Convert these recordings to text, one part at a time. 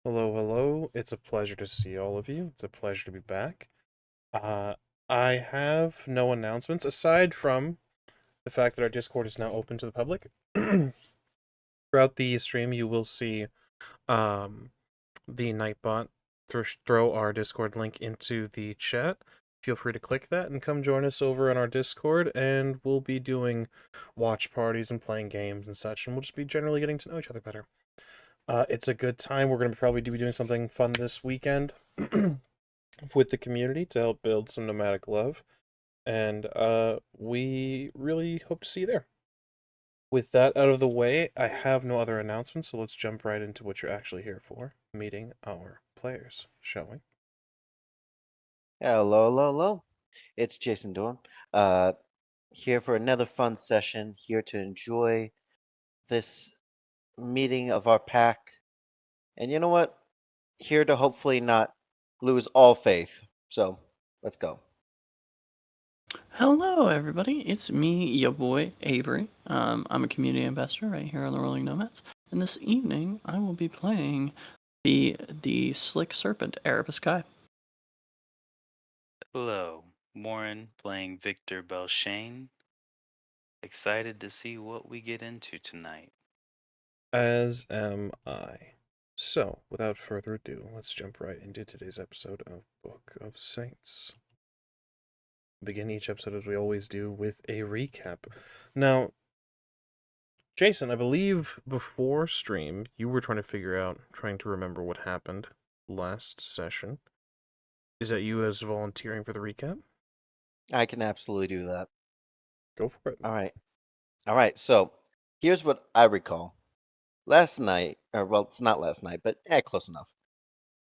Hello, hello. It's a pleasure to see all of you. It's a pleasure to be back. Uh, I have no announcements aside from the fact that our Discord is now open to the public. Throughout the stream, you will see um, the Nightbot throw our Discord link into the chat. Feel free to click that and come join us over on our Discord, and we'll be doing watch parties and playing games and such, and we'll just be generally getting to know each other better. It's a good time. We're going to probably be doing something fun this weekend with the community to help build some nomadic love. And we really hope to see you there. With that out of the way, I have no other announcements, so let's jump right into what you're actually here for, meeting our players, shall we? Hello, hello, hello. It's Jason Dorn. Uh, here for another fun session. Here to enjoy this meeting of our pack. And you know what? Here to hopefully not lose all faith. So let's go. Hello, everybody. It's me, your boy, Avery. I'm a community investor right here on the Rolling Nomads. And this evening, I will be playing the Slick Serpent, Erebus Kai. Hello, Warren playing Victor BELLSHANE. Excited to see what we get into tonight. As am I. So, without further ado, let's jump right into today's episode of Book of Saints. Begin each episode as we always do with a recap. Now, Jason, I believe before stream, you were trying to remember what happened last session. Is that you as volunteering for the recap? I can absolutely do that. Go for it. All right. All right. So here's what I recall. Last night, or well, it's not last night, but close enough.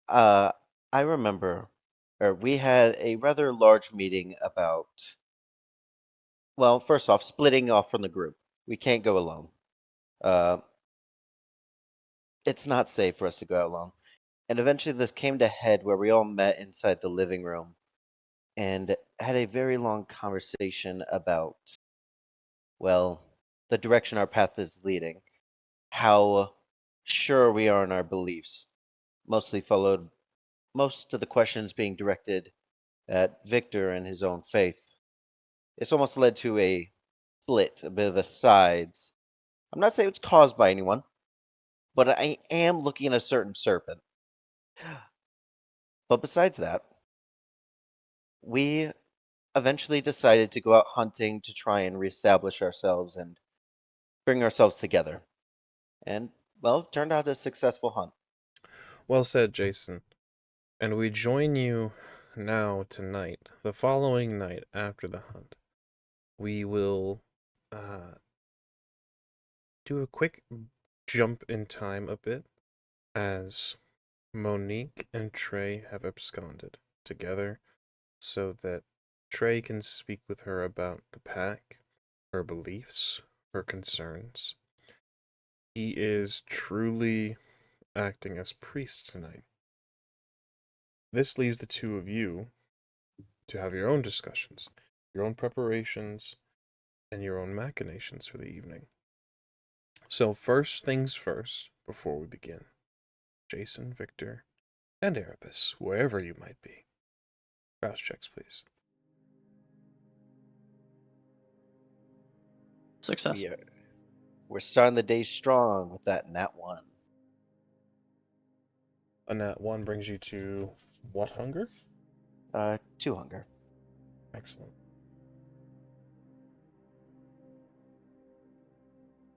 Uh, I remember, or we had a rather large meeting about. Well, first off, splitting off from the group. We can't go alone. Uh, it's not safe for us to go out alone. And eventually, this came to head where we all met inside the living room and had a very long conversation about, well, the direction our path is leading, how sure we are in our beliefs. Most of the questions being directed at Victor and his own faith. It's almost led to a split, a bit of a sides. I'm not saying it's caused by anyone, but I am looking at a certain serpent. But besides that, we eventually decided to go out hunting to try and reestablish ourselves and bring ourselves together. And, well, it turned out a successful hunt. Well said, Jason. And we join you now tonight, the following night after the hunt. We will do a quick jump in time a bit as Monique and Trey have absconded together so that Trey can speak with her about the pack, her beliefs, her concerns. He is truly acting as priest tonight. This leaves the two of you to have your own discussions, your own preparations, and your own machinations for the evening. So, first things first, before we begin, Jason, Victor, and Erebus, wherever you might be. Rouse checks, please. Success. We're starting the day strong with that nat 1. A nat 1 brings you to what hunger? 2 hunger. Excellent.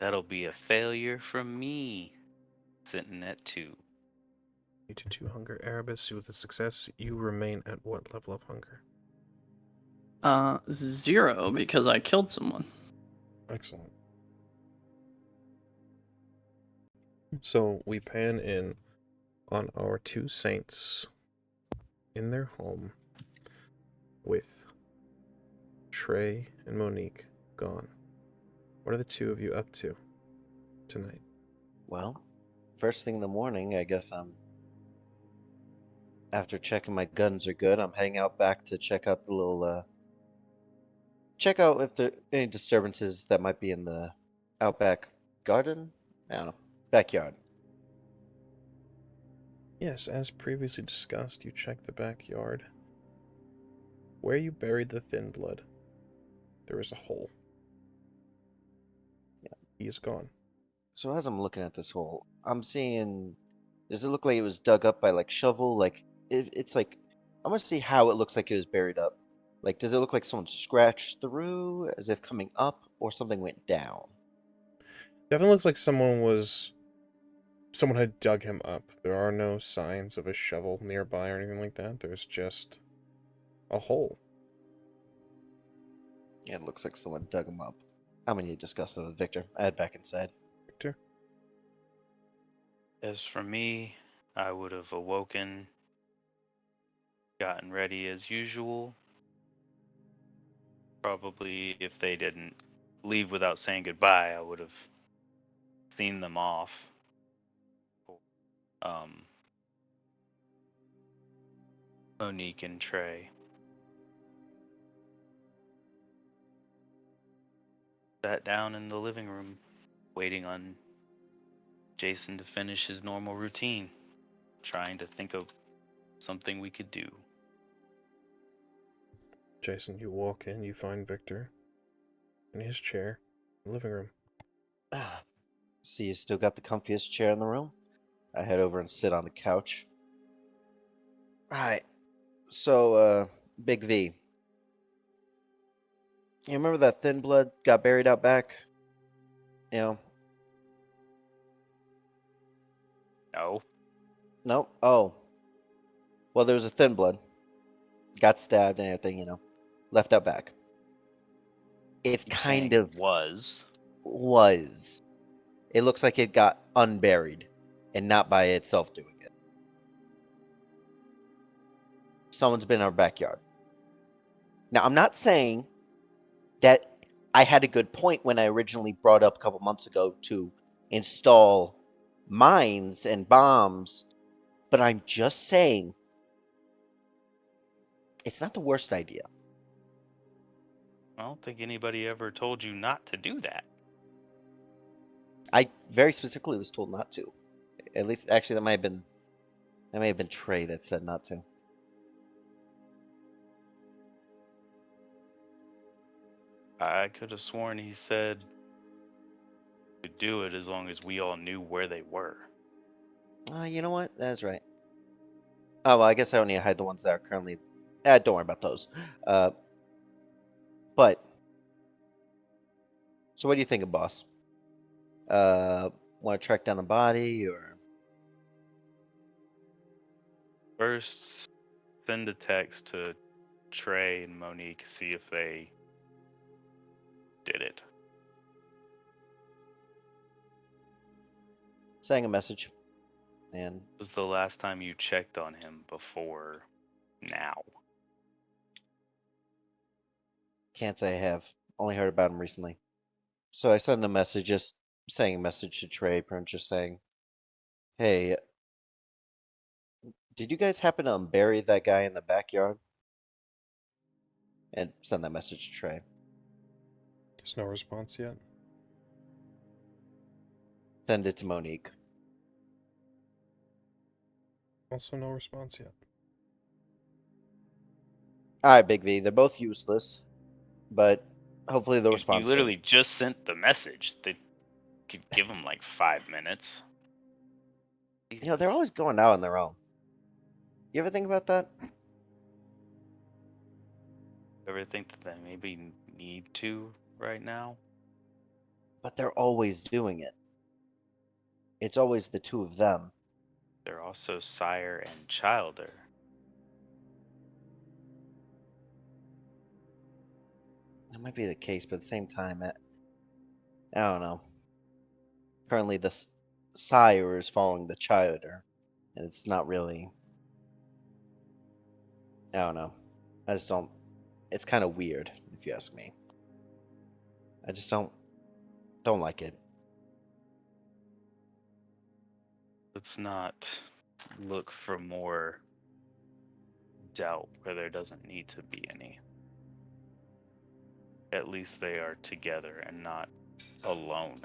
That'll be a failure from me, sitting at 2. You to 2 hunger. Erebus, with a success, you remain at what level of hunger? 0, because I killed someone. Excellent. So we pan in on our two saints in their home with Trey and Monique gone. What are the two of you up to tonight? Well, first thing in the morning, I guess after checking my guns are good, I'm heading out back to check out the little, check out if there any disturbances that might be in the outback garden. I don't know, backyard. Yes, as previously discussed, you checked the backyard. Where you buried the thin blood, there is a hole. He is gone. So as I'm looking at this hole, I'm seeing. Does it look like it was dug up by like shovel? Like it's like I want to see how it looks like it was buried up. Like, does it look like someone scratched through, as if coming up, or something went down? Definitely looks like someone had dug him up. There are no signs of a shovel nearby or anything like that. There's just a hole. Yeah, it looks like someone dug him up. I'm gonna need to discuss that with Victor. I head back inside. Victor? As for me, I would have awoken, gotten ready as usual. Probably if they didn't leave without saying goodbye, I would have seen them off. Um, Monique and Trey. Sat down in the living room, waiting on Jason to finish his normal routine, trying to think of something we could do. Jason, you walk in, you find Victor in his chair in the living room. See, you still got the comfiest chair in the room? I head over and sit on the couch. Alright, so, Big V. You remember that thin blood got buried out back? You know? No. Nope. Oh. Well, there was a thin blood. Got stabbed and everything, you know. Left out back. It's You're kind saying of was. was. It looks like it got unburied and not by itself doing it. Someone's been in our backyard. Now, I'm not saying that I had a good point when I originally brought up a couple months ago to install mines and bombs, but I'm just saying it's not the worst idea. I don't think anybody ever told you not to do that. I very specifically was told not to. At least, actually, that may have been Trey that said not to. I could have sworn he said to do it as long as we all knew where they were. You know what? That's right. Oh, well, I guess I only hide the ones that are currently. Don't worry about those. But so, what do you think, boss? Want to track down the body or? First, send a text to Trey and Monique, see if they did it. Saying a message, and Was the last time you checked on him before now? can't say I have. Only heard about him recently. So I sent a message, just saying a message to Trey, pretty much just saying, "Hey, did you guys happen to unbury that guy in the backyard?" And send that message to Trey. There's no response yet. Send it to Monique. Also no response yet. All right, Big V. They're both useless, but hopefully they'll You respond soon. literally just sent the message. They could give him like 5 minutes. You know, they're always going out on their own. You ever think about that? Ever think that they maybe need to right now? But they're always doing it. It's always the two of them. They're also sire and childer. That might be the case, but at the same time, I don't know. Currently, the sire is following the childer, and it's not really. I don't know. I just don't. It's kind of weird, if you ask me. I just don't like it. Let's not look for more doubt where there doesn't need to be any. At least they are together and not alone.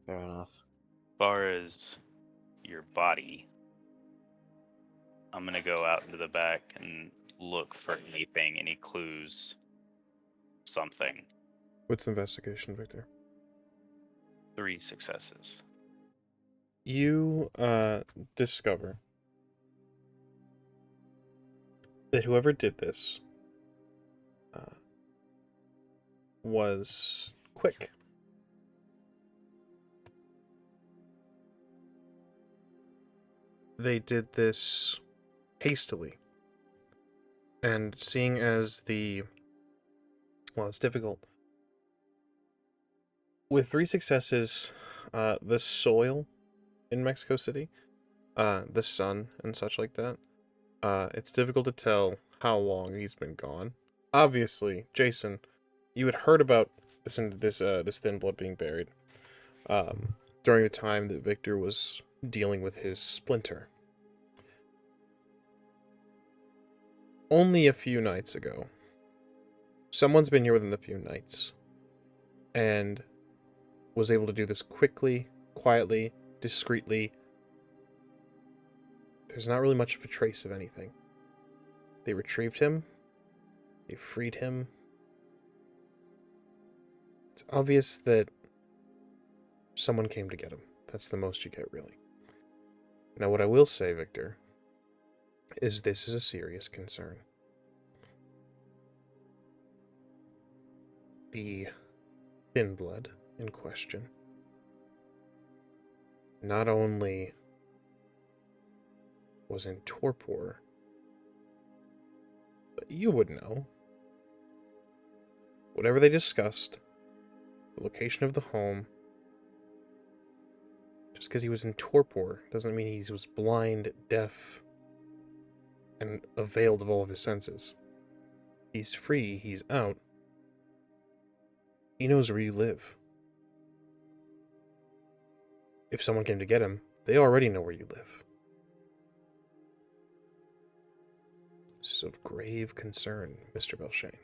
Fair enough. far as your body, I'm gonna go out into the back and look for anything, any clues, something. What's investigation, Victor? 3 successes. You discover that whoever did this was quick. They did this hastily. And seeing as it's difficult. With 3 successes, the soil in Mexico City, the sun and such like that, it's difficult to tell how long he's been gone. Obviously, Jason, you had heard about this thin blood being buried during the time that Victor was dealing with his splinter. Only a few nights ago, someone's been here within a few nights and was able to do this quickly, quietly, discreetly. There's not really much of a trace of anything. They retrieved him. They freed him. It's obvious that someone came to get him. That's the most you get, really. Now, what I will say, Victor, is this is a serious concern. The thin blood in question not only was in torpor, but you would know. Whatever they discussed, the location of the home, just because he was in torpor doesn't mean he was blind, deaf, and availed of all of his senses. He's free, he's out. He knows where you live. If someone came to get him, they already know where you live. This is of grave concern, Mr. BELLSHANE.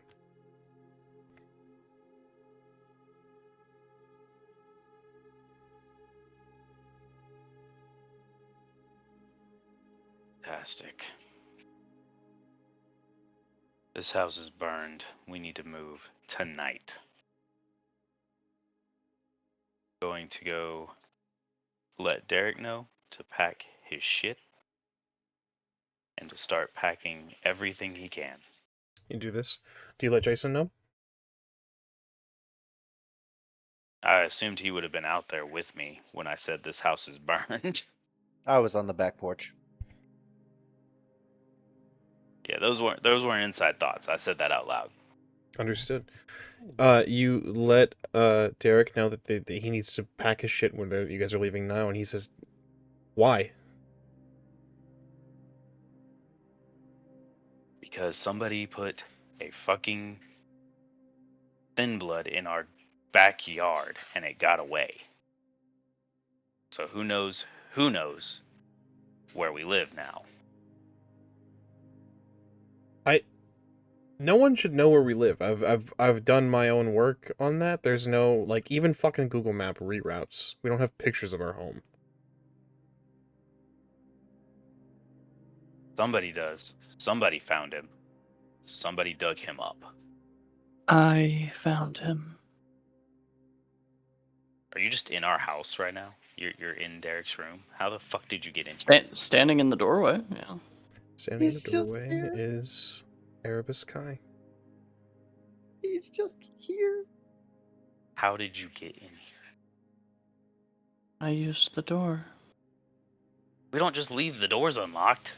Fantastic. This house is burned. We need to move tonight. Going to go let Derek know to pack his shit and to start packing everything he can. You do this. Do you let Jason know? I assumed he would have been out there with me when I said this house is burned. I was on the back porch. Yeah, those weren't inside thoughts. I said that out loud. Understood. You let Derek know that he needs to pack his shit when you guys are leaving now, and he says, "Why?" Because somebody put a fucking thin blood in our backyard and it got away. So who knows where we live now. No one should know where we live. I've done my own work on that. There's no even fucking Google Map reroutes. We don't have pictures of our home. Somebody does. Somebody found him. Somebody dug him up. I found him. Are you just in our house right now? You're in Derek's room. How the fuck did you get in? Standing in the doorway, yeah. Standing in He's the just doorway here. is EREBUS Kai. He's just here. How did you get in here? I used the door. We don't just leave the doors unlocked.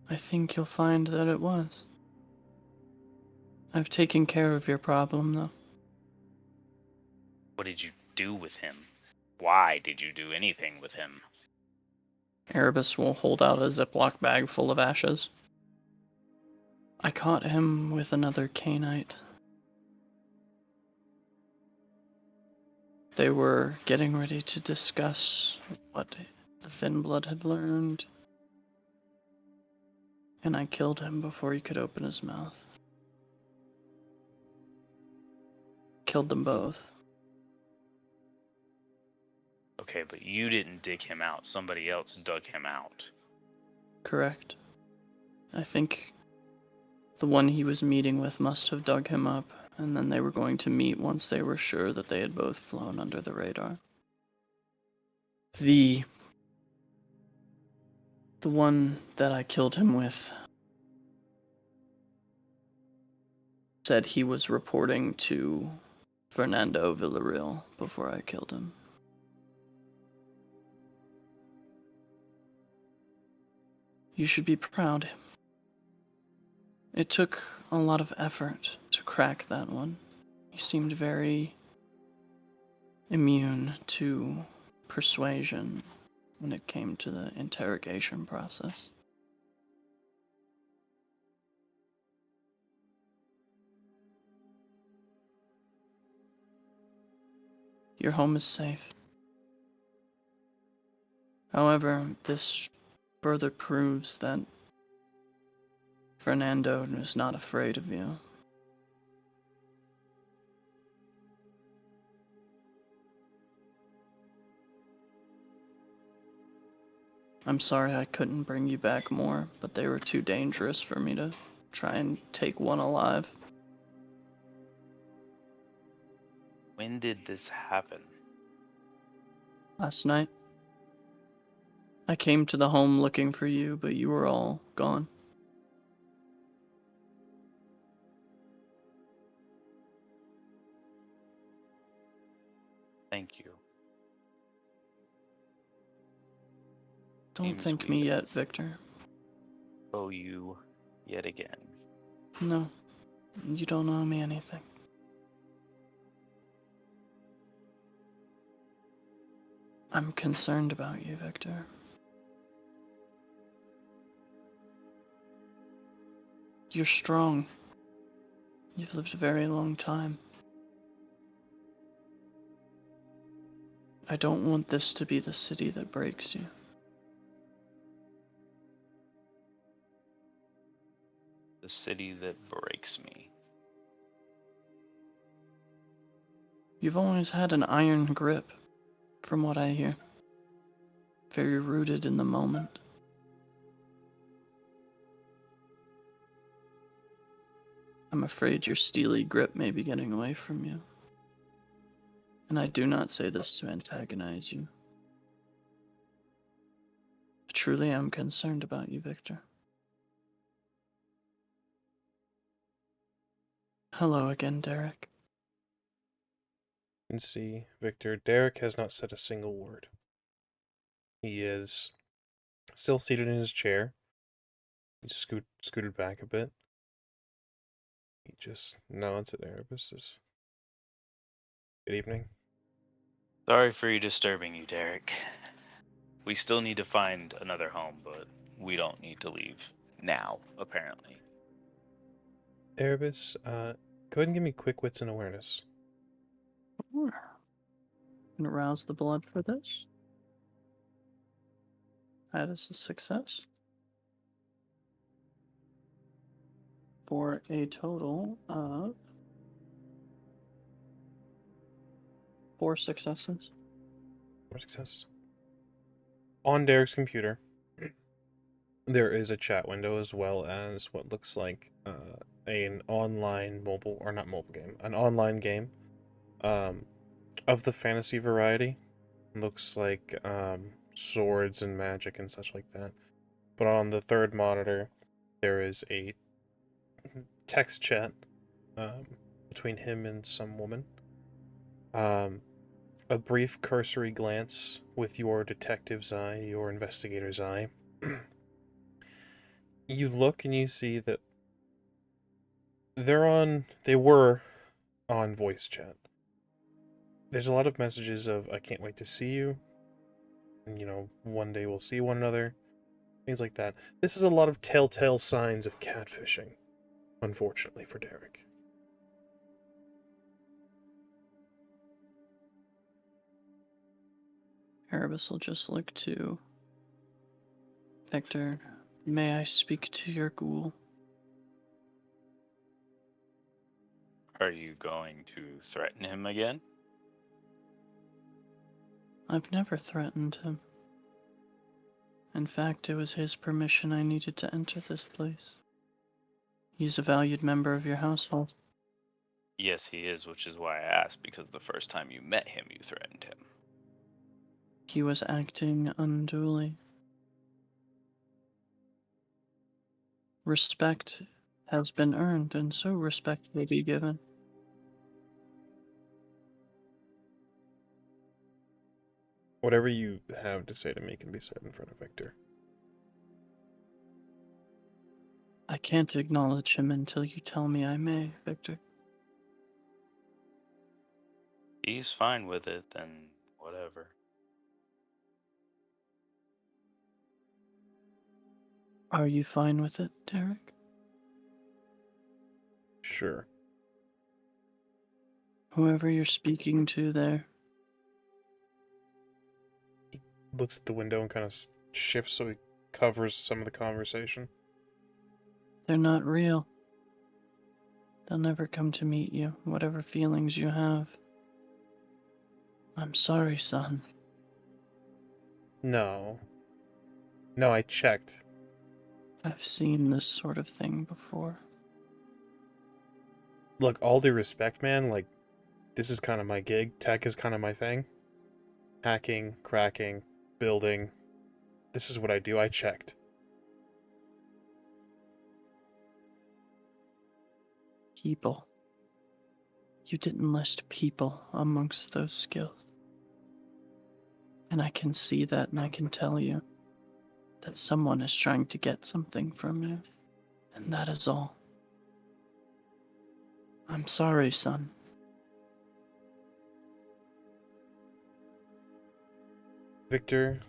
I think you'll find that it was. I've taken care of your problem, though. What did you do with him? Why did you do anything with him? Erebus will hold out a Ziploc bag full of ashes. I caught him with another Cainite. They were getting ready to discuss what the thin blood had learned, and I killed him before he could open his mouth. Killed them both. Okay, but you didn't dig him out. Somebody else dug him out. Correct. I think the one he was meeting with must have dug him up, and then they were going to meet once they were sure that they had both flown under the radar. The one that I killed him with said he was reporting to Fernando Villarreal before I killed him. You should be proud. It took a lot of effort to crack that one. He seemed very immune to persuasion when it came to the interrogation process. Your home is safe. However, this further proves that Fernando is not afraid of you. I'm sorry I couldn't bring you back more, but they were too dangerous for me to try and take one alive. When did this happen? Last night, I came to the home looking for you, but you were all gone. Thank you. Don't Seems thank we me yet, Victor. owe you yet again. No, you don't owe me anything. I'm concerned about you, Victor. You're strong. You've lived a very long time. I don't want this to be the city that breaks you. The city that breaks me. You've always had an iron grip, from what I hear. Very rooted in the moment. I'm afraid your steely grip may be getting away from you. And I do not say this to antagonize you. Truly, I'm concerned about you, Victor. Hello again, Derek. You can see, Victor, Derek has not said a single word. He is still seated in his chair. He's scooted back a bit. He just nods at Erebus. Says, "Good evening." Sorry for disturbing you, Derek. We still need to find another home, but we don't need to leave now, apparently. Erebus, go ahead and give me quick wits and awareness. Sure. Gonna rouse the blood for this. That is a success. For a total of 4 successes. 4 successes. On Derek's computer, there is a chat window as well as what looks like an online mobile, or not mobile game, an online game of the fantasy variety. Looks like swords and magic and such like that. But on the third monitor, there is a text chat between him and some woman. A brief cursory glance with your detective's eye, your investigator's eye. You look and you see that they were on voice chat. There's a lot of messages of, "I can't wait to see you," and, "one day we'll see one another," things like that. This is a lot of telltale signs of catfishing, unfortunately for Derek. Erebus will just look to Victor. May I speak to your ghoul? Are you going to threaten him again? I've never threatened him. In fact, it was his permission I needed to enter this place. He's a valued member of your household. Yes, he is, which is why I asked, because the first time you met him, you threatened him. He was acting unduly. Respect has been earned, and so respect will be given. Whatever you have to say to me can be said in front of Victor. I can't acknowledge him until you tell me I may, Victor. He's fine with it, then whatever. Are you fine with it, Derek? Sure. Whoever you're speaking to there, Looks at the window and kind of shifts so he covers some of the conversation. they're not real. They'll never come to meet you, whatever feelings you have. I'm sorry, son. No. No, I checked. I've seen this sort of thing before. Look, all due respect, man, like, this is kind of my gig. Tech is kind of my thing. Hacking, cracking, building. This is what I do. I checked. People. You didn't list people amongst those skills. And I can see that, and I can tell you that someone is trying to get something from you. And that is all. I'm sorry, son. Victor,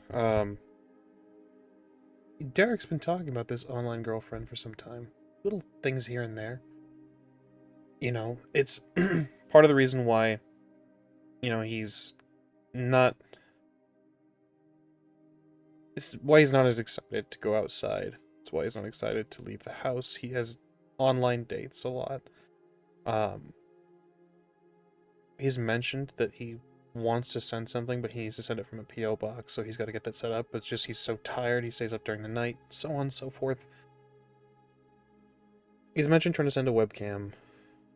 Derek's been talking about this online girlfriend for some time. Little things here and there. You know, it's part of the reason why, he's not. It's why he's not as excited to go outside. It's why he's not excited to leave the house. He has online dates a lot. He's mentioned that he wants to send something, but he needs to send it from a P.O. box, so he's got to get that set up. But it's just he's so tired, he stays up during the night, so on and so forth. He's mentioned trying to send a webcam.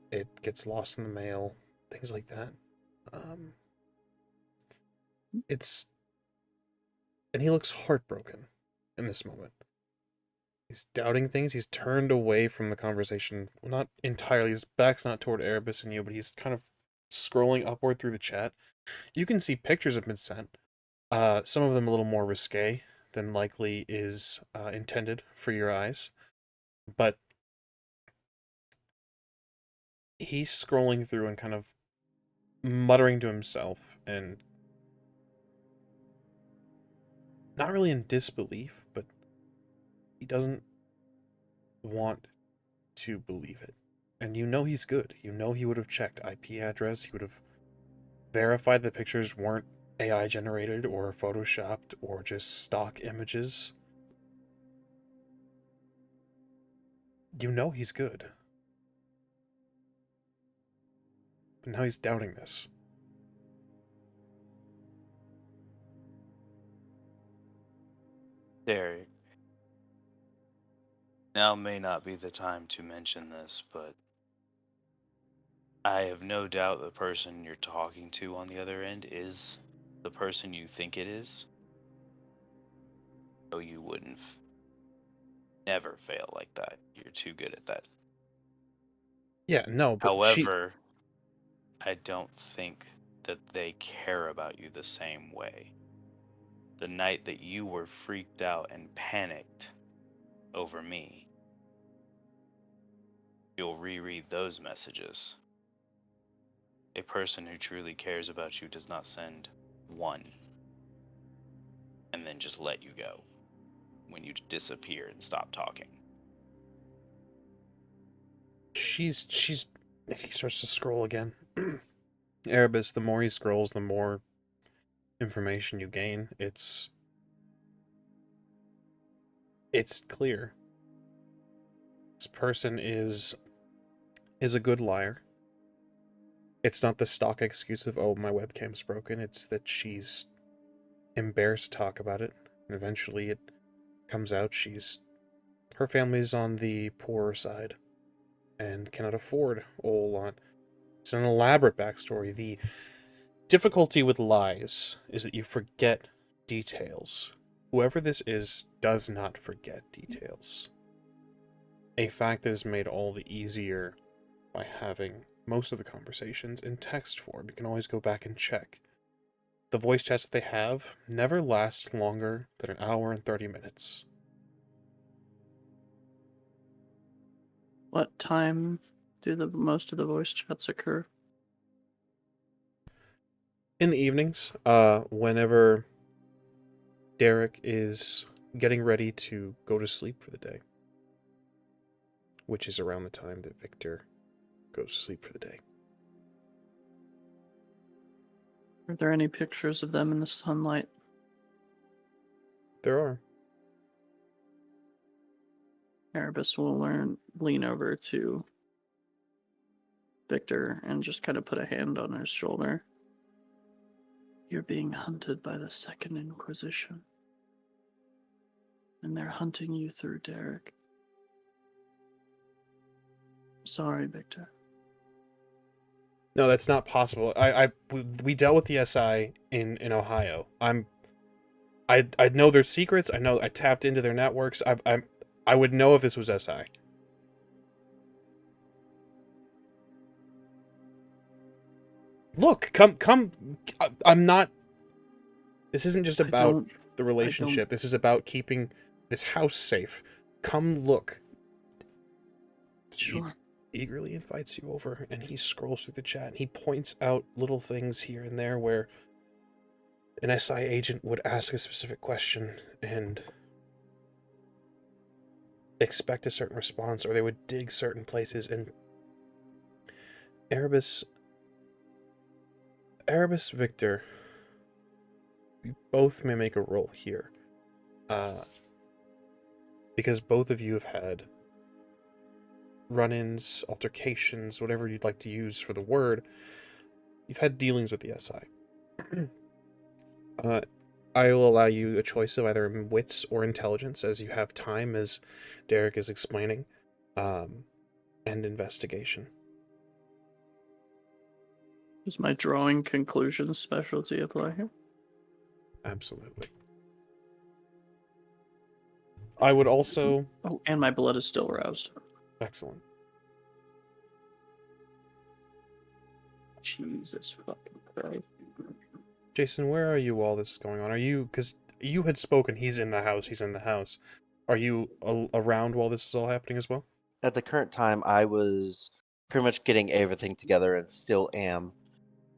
It gets lost in the mail, things like that. And he looks heartbroken in this moment. He's doubting things. He's turned away from the conversation. Well, not entirely. His back's not toward Erebus and you, but he's kind of scrolling upward through the chat. You can see pictures have been sent. Some of them a little more risque than likely is intended for your eyes. But he's scrolling through and kind of muttering to himself and not really in disbelief, but he doesn't want to believe it. And you know he's good. You know he would have checked IP address. He would have verified the pictures weren't AI generated or photoshopped or just stock images. You know he's good. But now he's doubting this. Derek, now may not be the time to mention this, but I have no doubt the person you're talking to on the other end is the person you think it is. So you wouldn't never fail like that. You're too good at that. Yeah, no, but However, I don't think that they care about you the same way. The night that you were freaked out and panicked over me, you'll reread those messages. A person who truly cares about you does not send one and then just let you go when you disappear and stop talking. he starts to scroll again. Erebus, the more he scrolls, the more information you gain. It's clear. This person is a good liar. It's not the stock excuse of, oh, my webcam's broken. It's that she's embarrassed to talk about it. And eventually it comes out her family's on the poorer side and cannot afford a whole lot. It's an elaborate backstory. The difficulty with lies is that you forget details. Whoever this is does not forget details. A fact that is made all the easier by having most of the conversations in text form. You can always go back and check. The voice chats that they have never last longer than an hour and 30 minutes. What time do most of the voice chats occur? In the evenings, whenever Derek is getting ready to go to sleep for the day, which is around the time that Victor goes to sleep for the day. Are there any pictures of them in the sunlight? There are. Erebus will lean over to Victor and just kind of put a hand on his shoulder. You're being hunted by the Second Inquisition. And they're hunting you through Derek. Sorry, Victor. No, that's not possible. We dealt with the SI in Ohio. I know their secrets. I know I tapped into their networks. I would know if this was SI. Look, come. I'm not. This isn't just about the relationship. This is about keeping this house safe. Come look. Sure. He eagerly invites you over, and he scrolls through the chat, and he points out little things here and there where an SI agent would ask a specific question and expect a certain response, or they would dig certain places, and Erebus, Victor, you both may make a roll here. Because both of you have had run-ins, altercations, whatever you'd like to use for the word. You've had dealings with the SI. I will allow you a choice of either wits or intelligence, as you have time, as Derek is explaining, and investigation. Does my drawing conclusions specialty apply here? Absolutely. I would also... Oh, and my blood is still aroused. Excellent. Jesus fucking Christ. Jason, where are you while this is going on? Are you... Because you had spoken, he's in the house. Are you around while this is all happening as well? At the current time, I was pretty much getting everything together and still am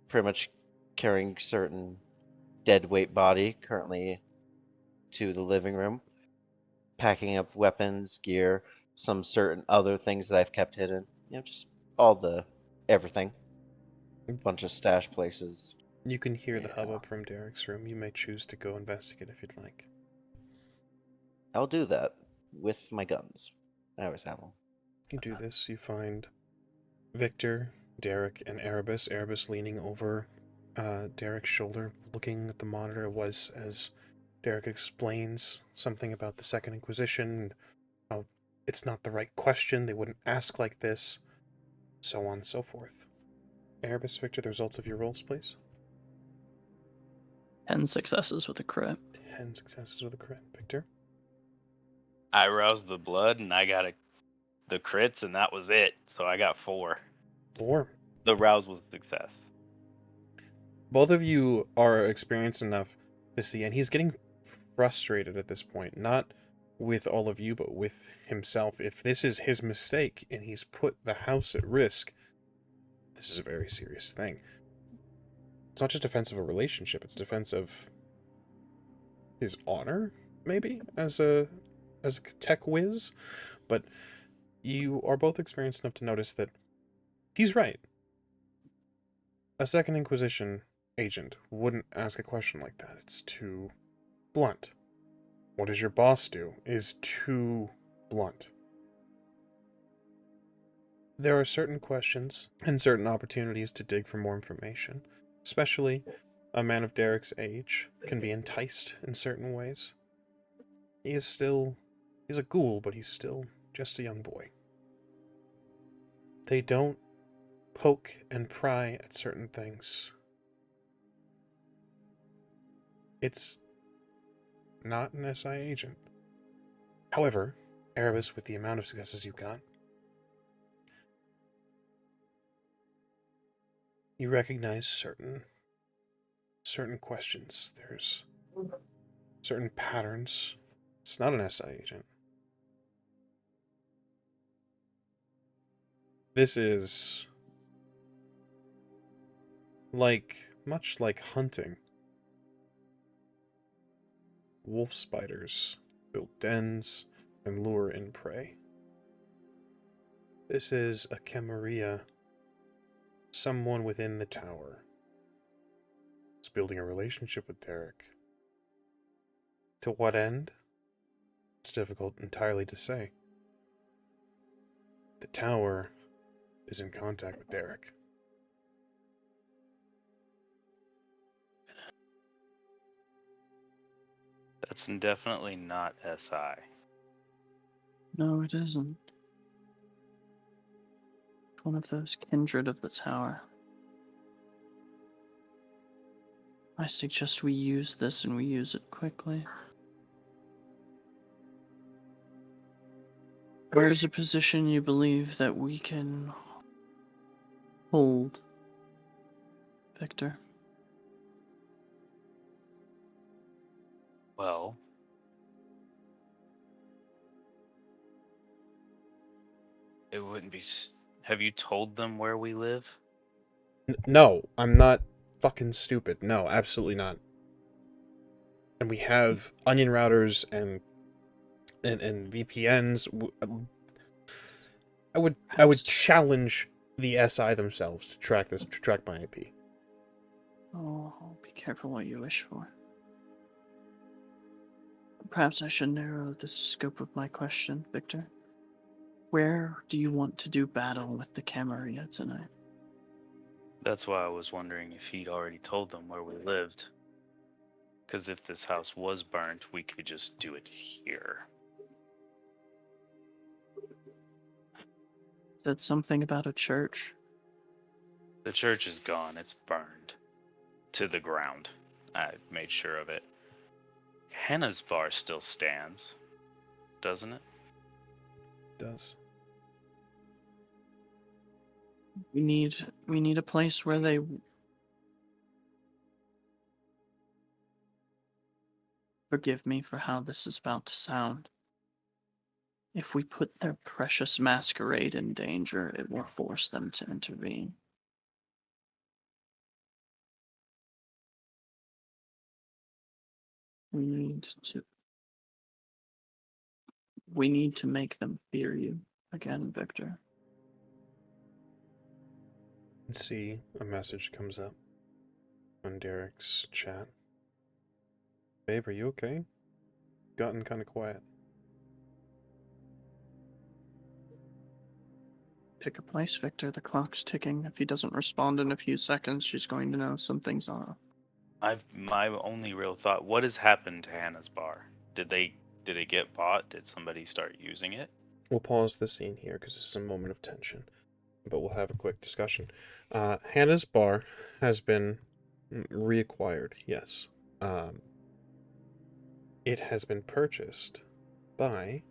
pretty much carrying certain dead weight body currently to the living room, packing up weapons, gear, some certain other things that I've kept hidden. Just all the everything. Bunch of stash places. You can hear the hubbub from Derek's room. You may choose to go investigate if you'd like. I'll do that with my guns. I always have them. You do this, you find Victor, Derek, and Erebus. Erebus leaning over Derek's shoulder, looking at the monitor, was as Derek explains something about the Second Inquisition, and how it's not the right question, they wouldn't ask like this, so on and so forth. Erebus, Victor, the results of your rolls, please. 10 successes with a crit. 10 successes with a crit. Victor? I roused the blood and I got the crits, and that was it. So I got 4. 4. The rouse was a success. Both of you are experienced enough to see, and he's getting frustrated at this point, not with all of you, but with himself. If this is his mistake and he's put the house at risk, this is a very serious thing. It's not just defense of a relationship, it's defense of his honor, maybe, as a tech whiz. But you are both experienced enough to notice that he's right. A Second Inquisition agent wouldn't ask a question like that. It's too blunt. What does your boss do is too blunt. There are certain questions and certain opportunities to dig for more information, especially a man of Derek's age can be enticed in certain ways. He's a ghoul, but he's still just a young boy. They don't poke and pry at certain things. It's not an SI agent. However, Erebus, with the amount of successes you've got, you recognize certain questions. There's certain patterns. It's not an SI agent. This is much like hunting. Wolf spiders build dens and lure in prey. This is a Camarilla, someone within the tower. Is building a relationship with Derek. To what end? It's difficult entirely to say. The tower is in contact with Derek. That's definitely not SI. No, it isn't. One of those kindred of the tower. I suggest we use this and we use it quickly. Where is a position you believe that we can hold, Victor? Well, it wouldn't be. Have you told them where we live? No, I'm not fucking stupid. No, absolutely not. And we have onion routers and VPNs. I would Perhaps- challenge the SI themselves to track my IP. Oh, be careful what you wish for. Perhaps I should narrow the scope of my question, Victor. Where do you want to do battle with the Camarilla tonight? That's why I was wondering if he'd already told them where we lived. Because if this house was burnt, we could just do it here. Said something about a church. The church is gone. It's burned to the ground. I made sure of it. Hannah's bar still stands, doesn't it? Does. We need a place where they forgive me for how this is about to sound. If we put their precious masquerade in danger, it will force them to intervene. We need to make them fear you again, Victor. See, a message comes up on Derek's chat. Babe, are you okay? Gotten kind of quiet. Pick a place, Victor. The clock's ticking. If he doesn't respond in a few seconds, she's going to know something's off. My only real thought: what has happened to Hannah's bar? Did it get bought? Did somebody start using it? We'll pause the scene here because this is a moment of tension, but we'll have a quick discussion. Hannah's bar has been reacquired, yes. It has been purchased by...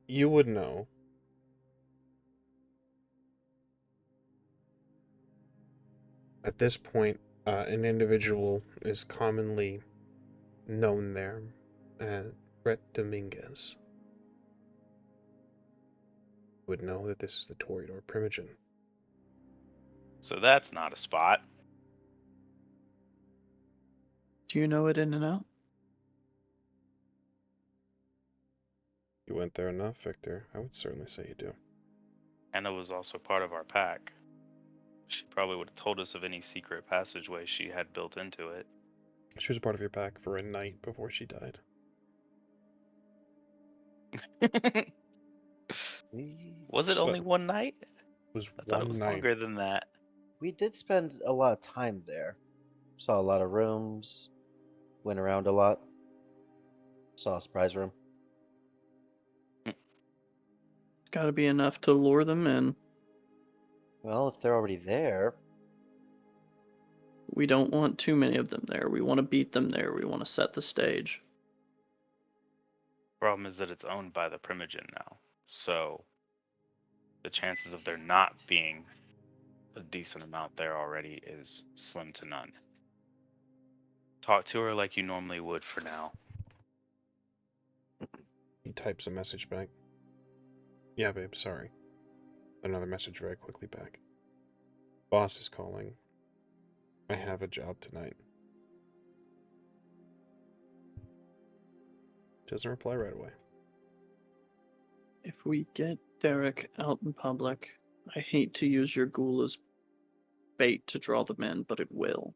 You would know. At this point, an individual is commonly known there as Brett Dominguez. Would know that this is the Toreador Primogen. So that's not a spot. Do you know it in and out? You went there enough, Victor. I would certainly say you do. Hannah was also part of our pack. She probably would have told us of any secret passageway she had built into it. She was a part of your pack for a night before she died. Was it only one night? It was I thought it one was night. longer than that. We did spend a lot of time there. Saw a lot of rooms, went around a lot. Saw a surprise room. Gotta be enough to lure them in. Well, if they're already there, We don't want too many of them there. We want to beat them there. We want to set the stage. Problem is that it's owned by the Primogen now, so the chances of there not being a decent amount there already is slim to none. Talk to her like you normally would for now. He types a message back. Yeah, babe, sorry. Another message very quickly back. Boss is calling. I have a job tonight. Doesn't reply right away. If we get Derek out in public, I hate to use your ghoul as bait to draw them in, but it will.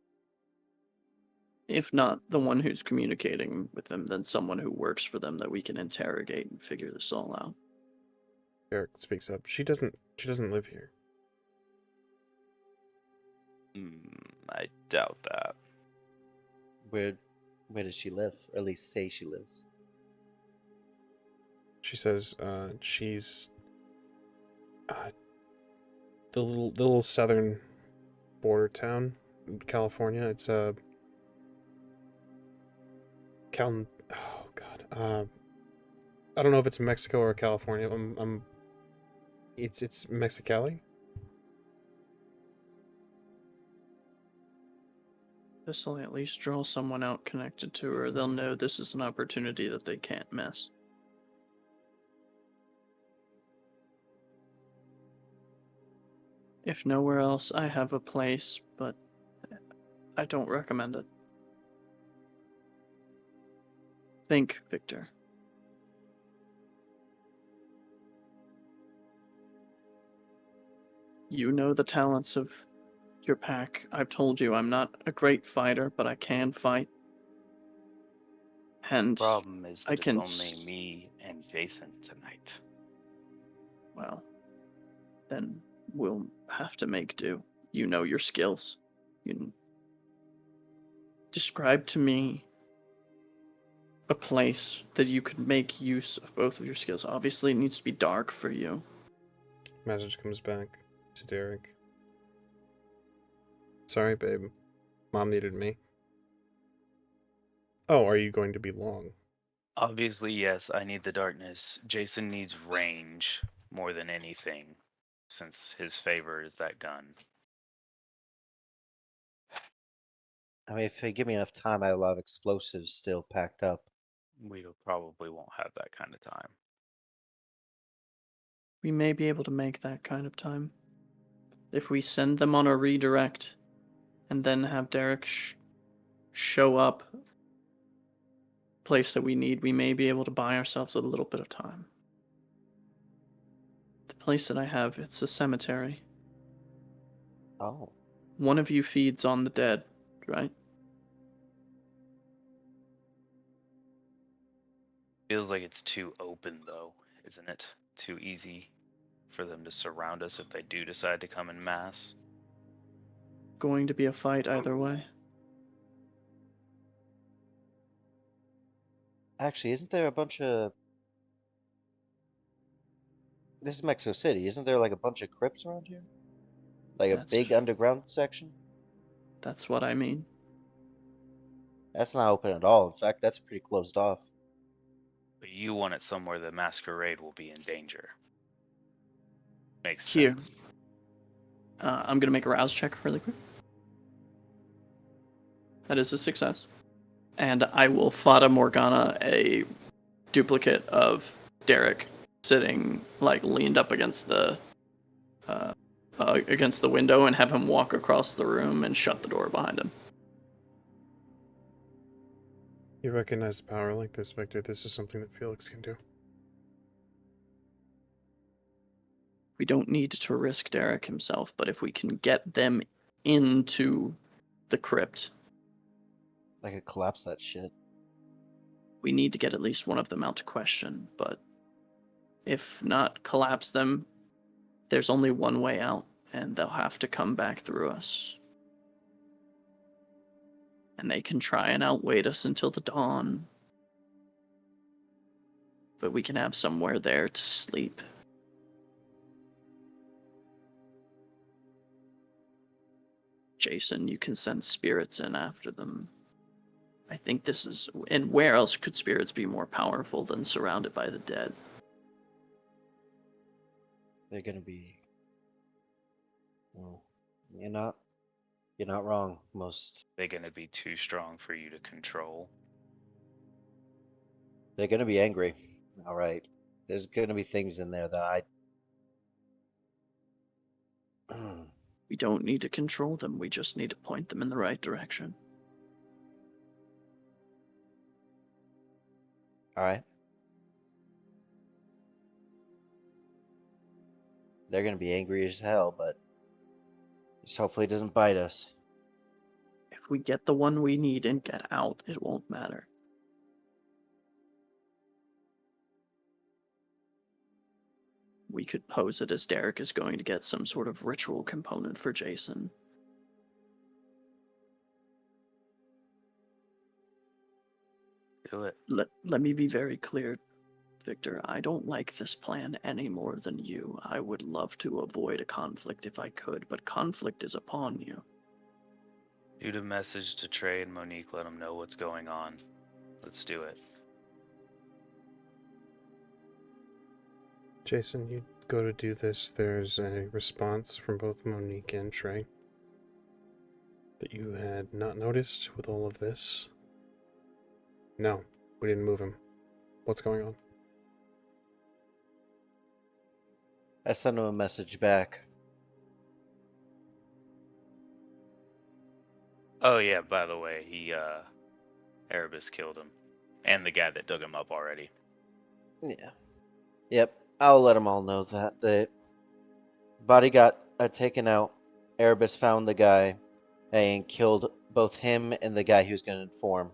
If not the one who's communicating with them, then someone who works for them that we can interrogate and figure this all out. Eric speaks up. She doesn't live here. I doubt that. where does she live? Or at least say she lives. She says she's the little southern border town in California. It's oh god. I don't know if it's Mexico or California. It's Mexicali. This will at least draw someone out connected to her. They'll know this is an opportunity that they can't miss. If nowhere else, I have a place, but I don't recommend it. Think, Victor. You know the talents of your pack. I've told you I'm not a great fighter, but I can fight. And Problem is I that can it's only me and Jason tonight. well, then we'll have to make do. You know your skills. You describe to me a place that you could make use of both of your skills. Obviously, it needs to be dark for you. Message comes back to Derek. Sorry, babe. Mom needed me. Oh, are you going to be long? Obviously, yes, I need the darkness. Jason needs range more than anything, since his favor is that gun. I mean, if they give me enough time, I have a lot of explosives still packed up. We probably won't have that kind of time. We may be able to make that kind of time. If we send them on a redirect and then have Derek show up place that we need, we may be able to buy ourselves a little bit of time. The place that I have, it's a cemetery. Oh. One of you feeds on the dead, right? Feels like it's too open, though, isn't it? Too easy for them to surround us if they do decide to come in mass. Going to be a fight either way. Actually, isn't there a bunch of... This is Mexico City. Isn't there like a bunch of crypts around here? Like a big underground section? That's what I mean. That's not open at all. In fact, that's pretty closed off. But you want it somewhere the masquerade will be in danger. Makes Here. sense. I'm going to make a rouse check really quick. That is a success. And I will Fata Morgana a duplicate of Derek sitting, like, leaned up against the window and have him walk across the room and shut the door behind him. You recognize a power like this, Victor. This is something that Felix can do. We don't need to risk Derek himself, but if we can get them into the crypt, I could collapse that shit. we need to get at least one of them out to question, but if not collapse them, there's only one way out. and they'll have to come back through us. And they can try and outwait us until the dawn. But we can have somewhere there to sleep. Jason, you can send spirits in after them. I think this is... And where else could spirits be more powerful than surrounded by the dead? They're gonna be. Well, you're not wrong. They're going to be too strong for you to control. They're gonna be angry. All right. There's gonna be things in there that I. We don't need to control them, we just need to point them in the right direction. All right. They're gonna be angry as hell, but just hopefully it doesn't bite us. If we get the one we need and get out, it won't matter. We could pose it as Derek is going to get some sort of ritual component for Jason. Do it. Let me be very clear, Victor. I don't like this plan any more than you. I would love to avoid a conflict if I could, but conflict is upon you. Shoot a message to Trey and Monique, let them know what's going on. Let's do it. Jason, you go to do this. There's a response from both Monique and Trey that you had not noticed with all of this. No, we didn't move him. What's going on? I sent him a message back. Oh yeah, by the way, EREBUS killed him. And the guy that dug him up already. Yeah. Yep. I'll let them all know that the body got taken out. Erebus found the guy and killed both him and the guy he was going to inform.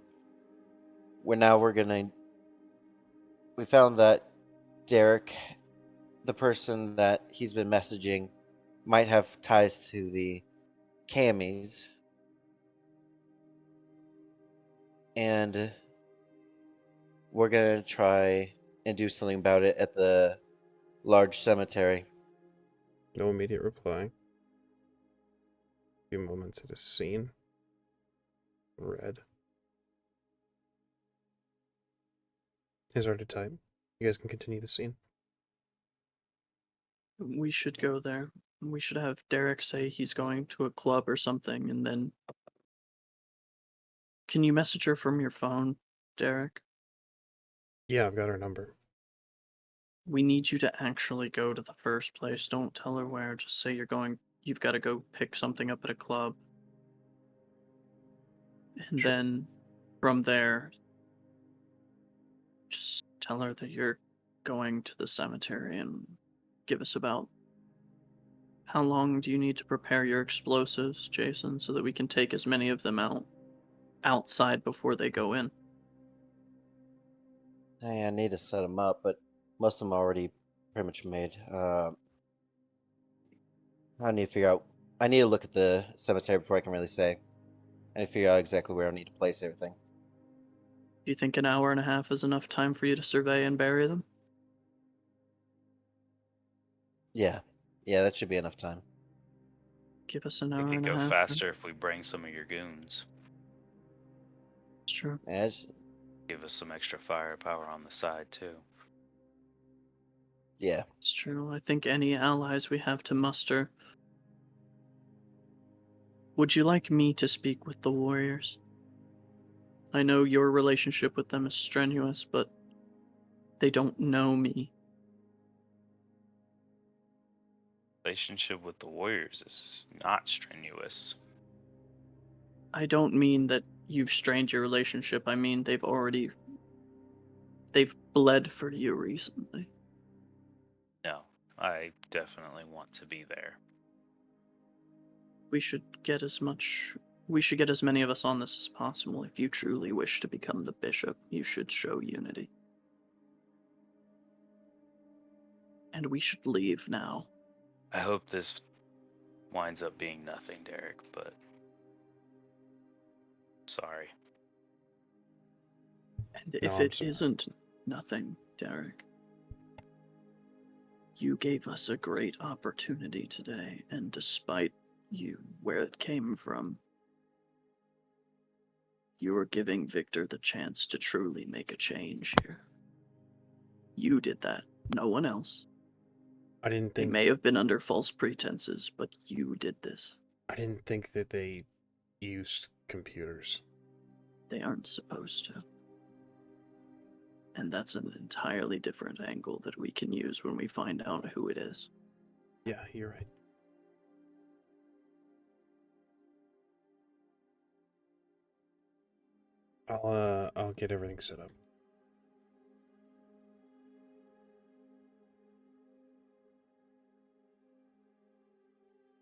We found that Derek, the person that he's been messaging, might have ties to the Cammies. And we're going to try and do something about it at the large cemetery. No immediate reply. A few moments at a scene. Red. Here's our type. You guys can continue the scene. We should go there. We should have Derek say he's going to a club or something, and then... Can you message her from your phone, Derek? Yeah, I've got her number. We need you to actually go to the first place. Don't tell her where. Just say you've got to go pick something up at a club. And Sure. then from there, just tell her that you're going to the cemetery and give us about... How long do you need to prepare your explosives, Jason, so that we can take as many of them outside before they go in? Hey, I need to set them up, but most of them are already pretty much made. I need to figure out. I need to look at the cemetery before I can really say. I need to figure out exactly where I need to place everything. Do you think an hour and a half is enough time for you to survey and bury them? Yeah, that should be enough time. Give us an We hour could and a go half. faster if we bring some of your goons. It's true. Give us some extra firepower on the side too. Yeah. It's true. I think any allies we have to muster. Would you like me to speak with the warriors? I know your relationship with them is strenuous, but they don't know me. Relationship with the warriors is not strenuous. I don't mean that you've strained your relationship. I mean they've bled for you recently. No, I definitely want to be there. We should get as many of us on this as possible. If you truly wish to become the bishop, you should show unity. And we should leave now. I hope this winds up being nothing, Derek, but sorry. And No, if I'm it sorry. isn't nothing, Derek, you gave us a great opportunity today, and despite where it came from, you are giving Victor the chance to truly make a change here. You did that, no one else. I didn't They think may have been under false pretenses, but you did this. that they used computers. They aren't supposed to. And that's an entirely different angle that we can use when we find out who it is. Yeah, you're right. I'll get everything set up.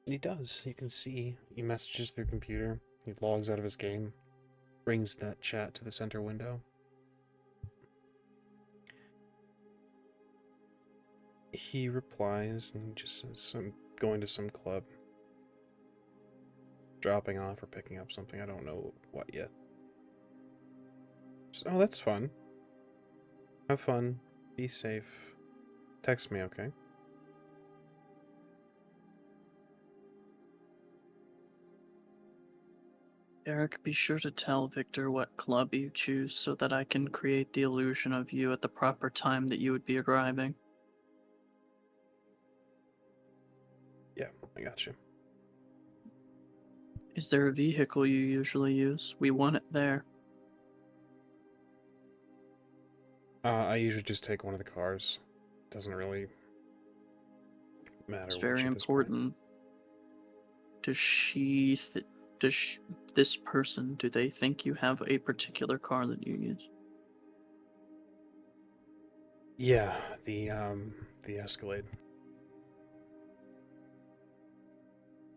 And he does. You can see he messages through computer. He logs out of his game, brings that chat to the center window. He replies and just says, I'm going to some club. Dropping off or picking up something. I don't know what yet. So, oh, that's fun. Have fun. Be safe. Text me, okay? Eric, be sure to tell Victor what club you choose so that I can create the illusion of you at the proper time that you would be arriving. Yeah, I got you. Is there a vehicle you usually use? We want it there. I usually just take one of the cars. Doesn't really matter It's which very at this point. important. Does this person, do they think you have a particular car that you use? Yeah, the Escalade.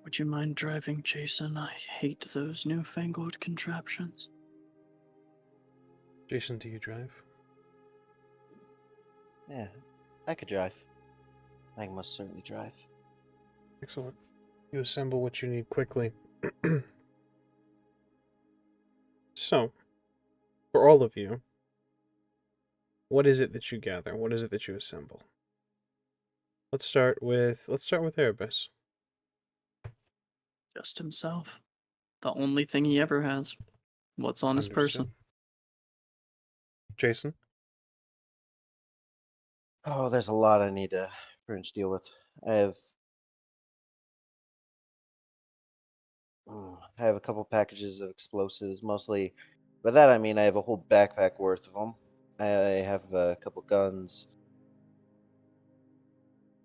Would you mind driving, Jason? I hate those newfangled contraptions. Jason, do you drive? Yeah, I could drive. I can most certainly drive. Excellent. You assemble what you need quickly. So, for all of you, what is it that you gather? What is it that you assemble? Let's start with Erebus. Just himself. The only thing he ever has. What's on his person? Understood. Jason? Oh, there's a lot I need to pretty much deal with. I have a couple packages of explosives, mostly. By that I mean I have a whole backpack worth of them. I have a couple guns.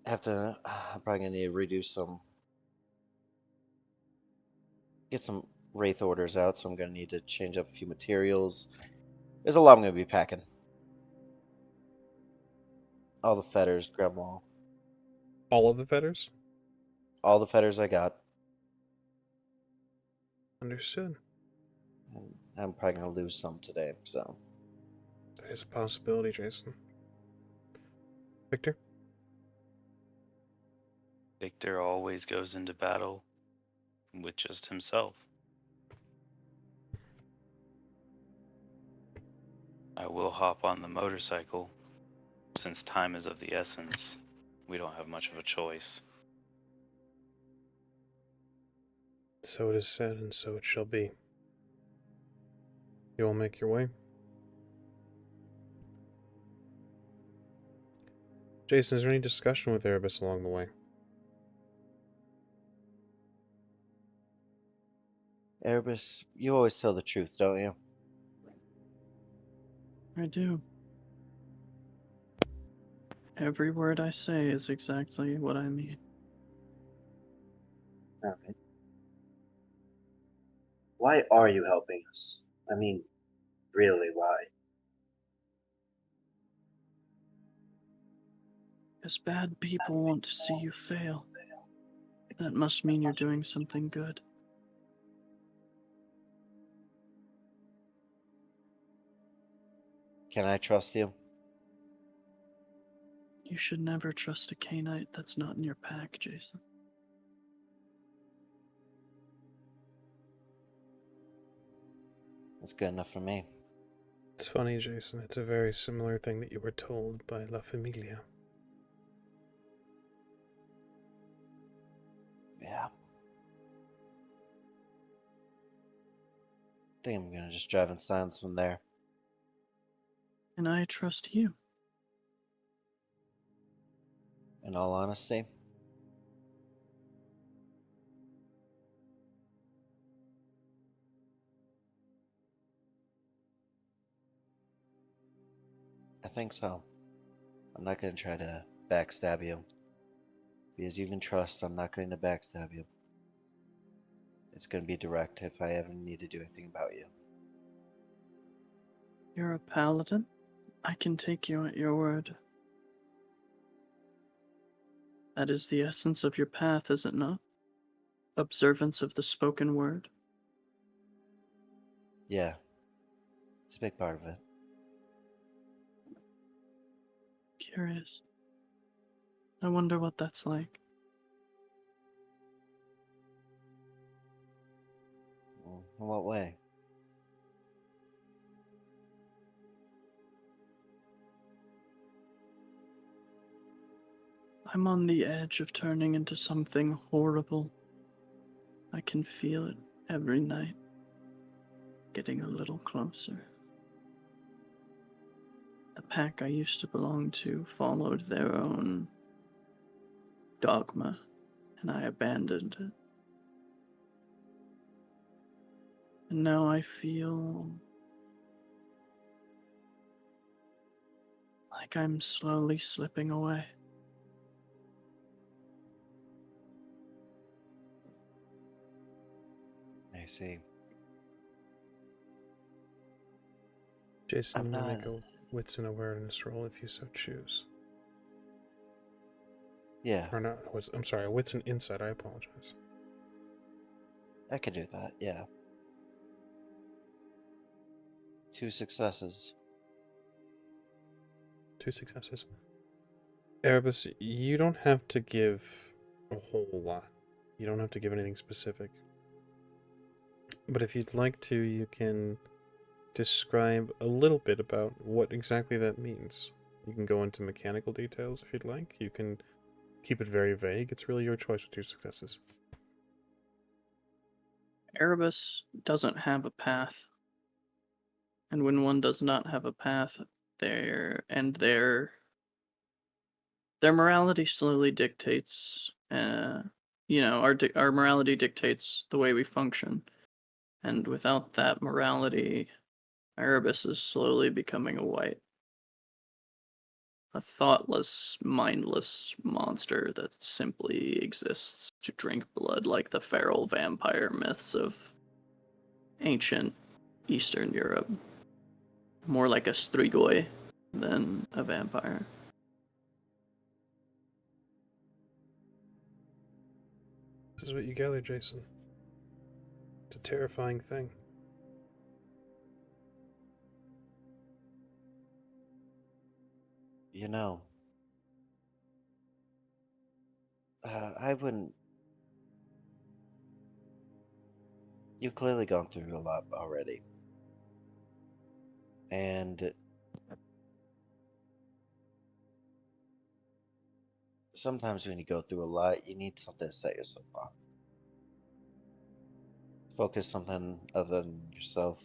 I'm probably gonna need to reduce some, get some wraith orders out. So I'm gonna need to change up a few materials. There's a lot I'm gonna be packing. All the fetters, grab them all. All of the fetters? All the fetters I got. Understood. And I'm probably gonna lose some today. So That is a possibility, Jason. Victor? Victor always goes into battle with just himself. I will hop on the motorcycle. Since time is of the essence, we don't have much of a choice. So it is said, and so it shall be. You will make your way. Jason, is there any discussion with Erebus along the way? Erebus, you always tell the truth, don't you? I do. Every word I say is exactly what I mean. All right. Why are you helping us? I mean, really, why? As bad people want to see you fail. That must mean you're doing something good. Can I trust you? You should never trust a Cainite that's not in your pack, Jason. That's good enough for me. It's funny, Jason. It's a very similar thing that you were told by La Familia. Yeah. I think I'm gonna just drive in silence from there. And I trust you. In all honesty, I think so. I'm not gonna try to backstab you. Because you can trust I'm not going to backstab you. It's gonna be direct if I ever need to do anything about you. You're a paladin. I can take you at your word. That is the essence of your path, is it not? Observance of the spoken word. Yeah. It's a big part of it. Curious. I wonder what that's like. In what way? I'm on the edge of turning into something horrible. I can feel it every night, getting a little closer. The pack I used to belong to followed their own dogma, and I abandoned it. And now I feel like I'm slowly slipping away. I see. Jason, I'm you may not. make a wits and awareness roll if you so choose. Yeah, Or not, I'm sorry, a wits and insight, I apologize. I could do that, yeah. 2 successes. 2 successes. Erebus, you don't have to give a whole lot. You don't have to give anything specific. But if you'd like to, you can describe a little bit about what exactly that means. You can go into mechanical details if you'd like. You can keep it very vague. It's really your choice with 2 successes. Erebus doesn't have a path. And when one does not have a path, their morality slowly dictates, our morality dictates the way we function. And without that morality, Erebus is slowly becoming a white. A thoughtless, mindless monster that simply exists to drink blood like the feral vampire myths of ancient Eastern Europe. More like a strigoi than a vampire. This is what you gather, Jason. It's a terrifying thing. You know, I wouldn't. You've clearly gone through a lot already. And sometimes when you go through a lot, you need something to set yourself off. Focus something other than yourself.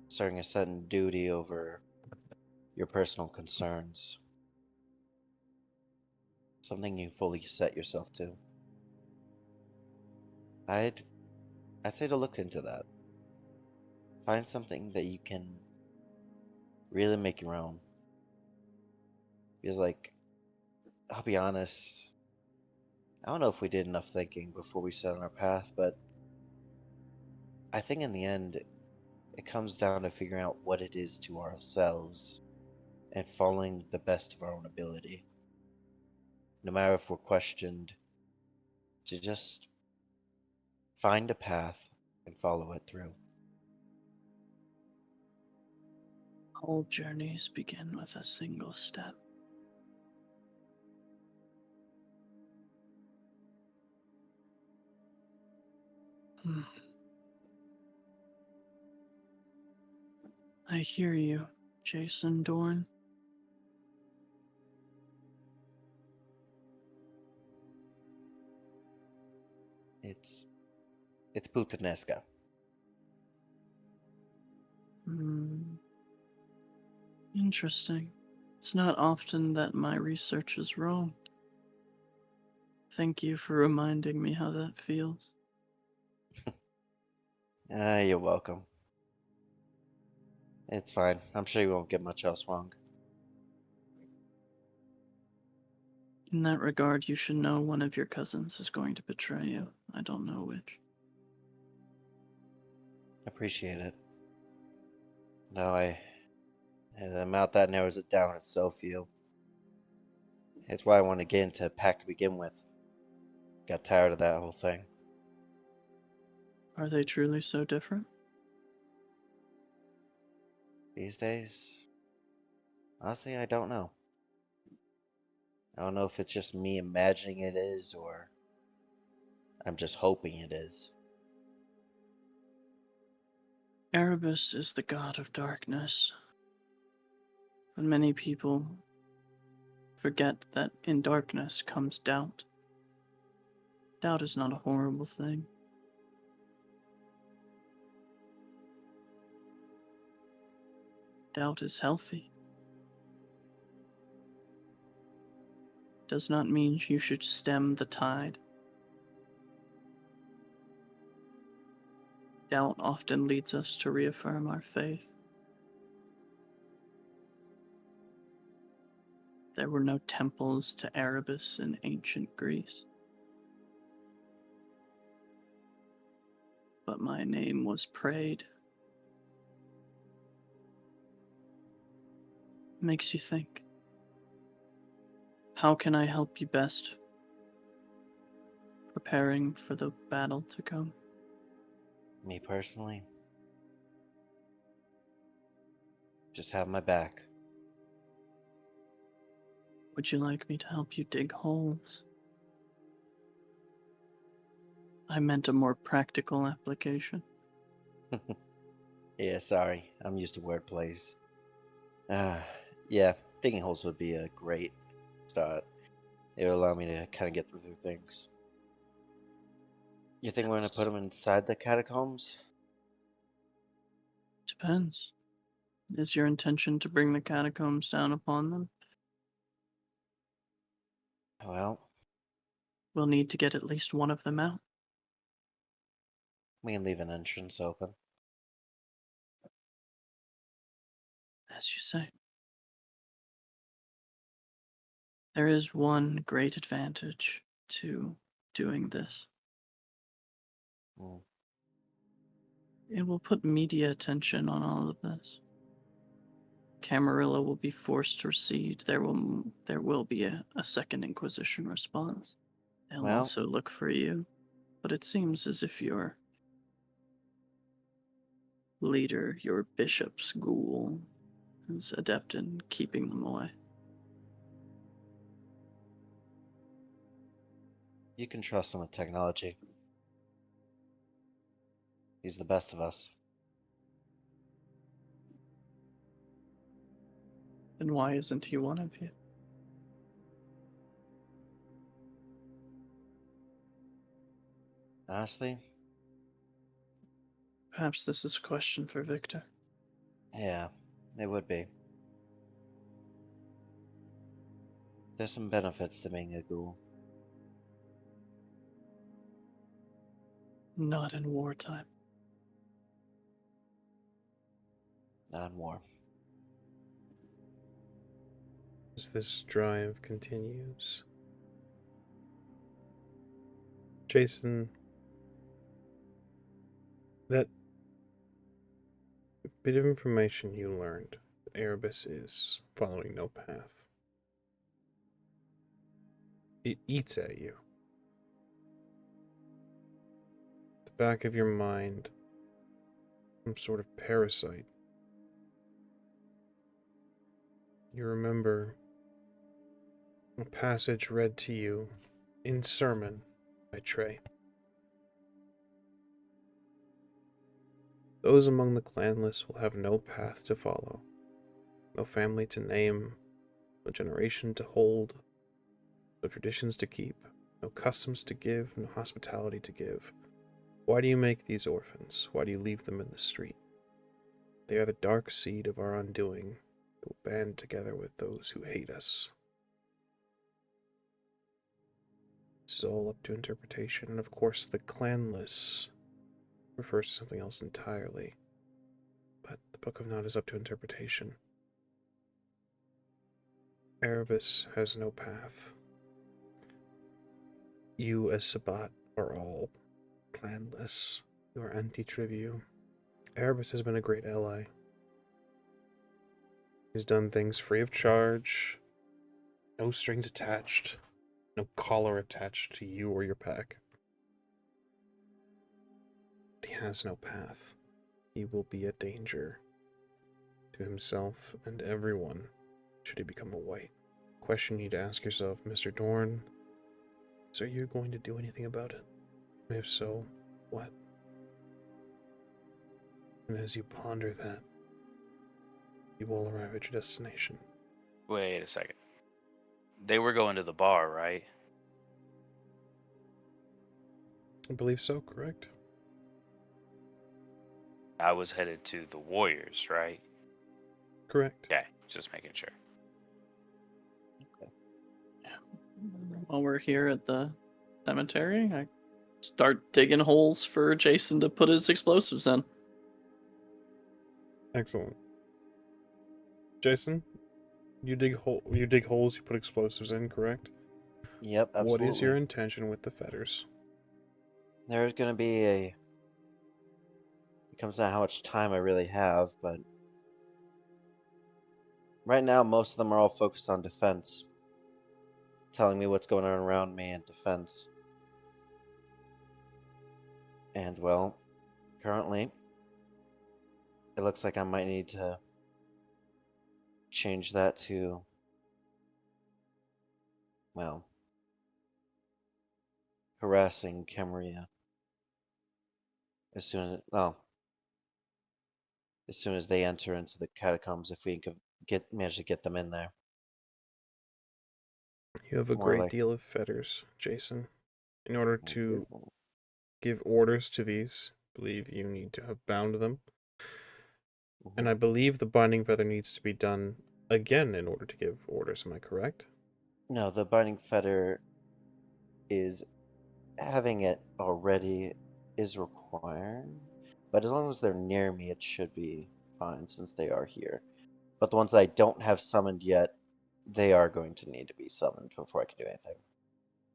Starting a sudden duty over your personal concerns. Something you fully set yourself to. I'd say to look into that. Find something that you can really make your own. Because, like, I'll be honest, I don't know if we did enough thinking before we set on our path, but I think in the end, it comes down to figuring out what it is to ourselves and following the best of our own ability. No matter if we're questioned, to just find a path and follow it through. All journeys begin with a single step. I hear you, Jason Dorn. It's Puttanesca. Interesting. It's not often that my research is wrong. Thank you for reminding me how that feels. You're welcome. It's fine. I'm sure you won't get much else wrong. In that regard, you should know one of your cousins is going to betray you. I don't know which. Appreciate it. No, the amount that narrows it down is so few. It's why I wanted to get into pack to begin with. Got tired of that whole thing. Are they truly so different? These days, honestly, I don't know. I don't know if it's just me imagining it is, or I'm just hoping it is. Erebus is the god of darkness. But many people forget that in darkness comes doubt. Doubt is not a horrible thing. Doubt is healthy. Does not mean you should stem the tide. Doubt often leads us to reaffirm our faith. There were no temples to Erebus in ancient Greece. But my name was prayed. Makes you think. How can I help you best? Preparing for the battle to come. Me personally, just have my back. Would you like me to help you dig holes? I meant a more practical application. Yeah, sorry. I'm used to wordplays. Yeah, digging holes would be a great start. It would allow me to kind of get through things. You think we're going to put them inside the catacombs? Depends. Is your intention to bring the catacombs down upon them? Well, We'll need to get at least one of them out. we can leave an entrance open. As you say. There is one great advantage to doing this. Hmm. It will put media attention on all of this. Camarilla will be forced to recede. There will be a second Inquisition response. They'll Well, also look for you, but it seems as if your leader, your bishop's ghoul, is adept in keeping them away. you can trust him with technology. He's the best of us. Then why isn't he one of you? Honestly, Perhaps this is a question for Victor. yeah, it would be. There's some benefits to being a ghoul. Not in wartime. Not more. As this drive continues, Jason, that bit of information you learned, Erebus is following no path. It eats at you. The back of your mind, some sort of parasite. You remember a passage read to you in sermon by Trey. Those among the clanless will have no path to follow, no family to name, no generation to hold, no traditions to keep, no customs to give, no hospitality to give. Why do you make these orphans? Why do you leave them in the street? They are the dark seed of our undoing, who will band together with those who hate us. This is all up to interpretation, and of course the clanless refers to something else entirely. But the Book of Nod is up to interpretation. Erebus has no path. You, as Sabat, are all clanless. You are anti-tribu. Erebus has been a great ally. He's done things free of charge, no strings attached, no collar attached to you or your pack. But he has no path. He will be a danger to himself and everyone should he become a white. Question you need to ask yourself, Mr. Dorn, is are you going to do anything about it? And if so, what? And as you ponder that, you will arrive at your destination. Wait a second. They were going to the bar, right? I believe so, correct? I was headed to the Warriors, right? Correct. Okay, just making sure. While we're here at the cemetery, I start digging holes for Jason to put his explosives in. Excellent. Jason, you dig holes, you put explosives in, correct? Yep, absolutely. What is your intention with the fetters? There's going to be a... It comes down to how much time I really have, but... Right now, most of them are all focused on defense. Telling me what's going on around me and defense. And, well, currently, it looks like I might need to change that to, well, harassing Camarilla. As soon as they enter into the catacombs, if we can manage to get them in there. You have a More great like- deal of fetters, Jason. In order I to do. give orders to these, I believe you need to have bound them. And I believe the binding feather needs to be done again in order to give orders, am I correct? No, the binding fetter is having it already is required, but as long as they're near me, it should be fine since they are here. But the ones that I don't have summoned yet, they are going to need to be summoned before I can do anything.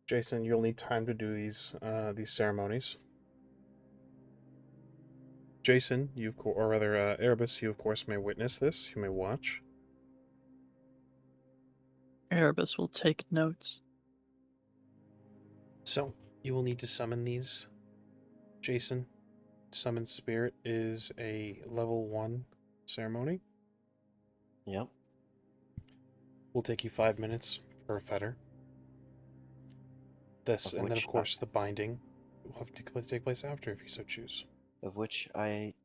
Jason, you'll need time to do these ceremonies. Jason, Erebus, you of course may witness this. You may watch. Erebus will take notes. So, you will need to summon these. Jason, summon spirit is a level 1 ceremony. Yep. Will take you 5 minutes per fetter. This, Of and then which of course the binding will have to take place after if you so choose. Of which I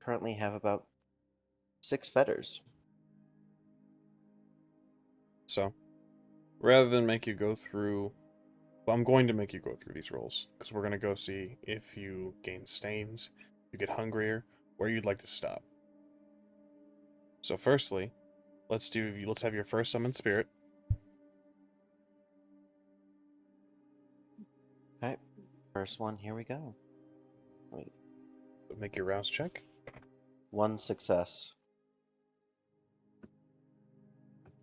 currently have about 6 fetters. So, rather than make you go through, well, I'm going to make you go through these rolls because we're going to go see if you gain stains, you get hungrier, where you'd like to stop. So, firstly, let's have your first summon spirit. Okay, first one, here we go. Wait, Make your rouse check. 1 success.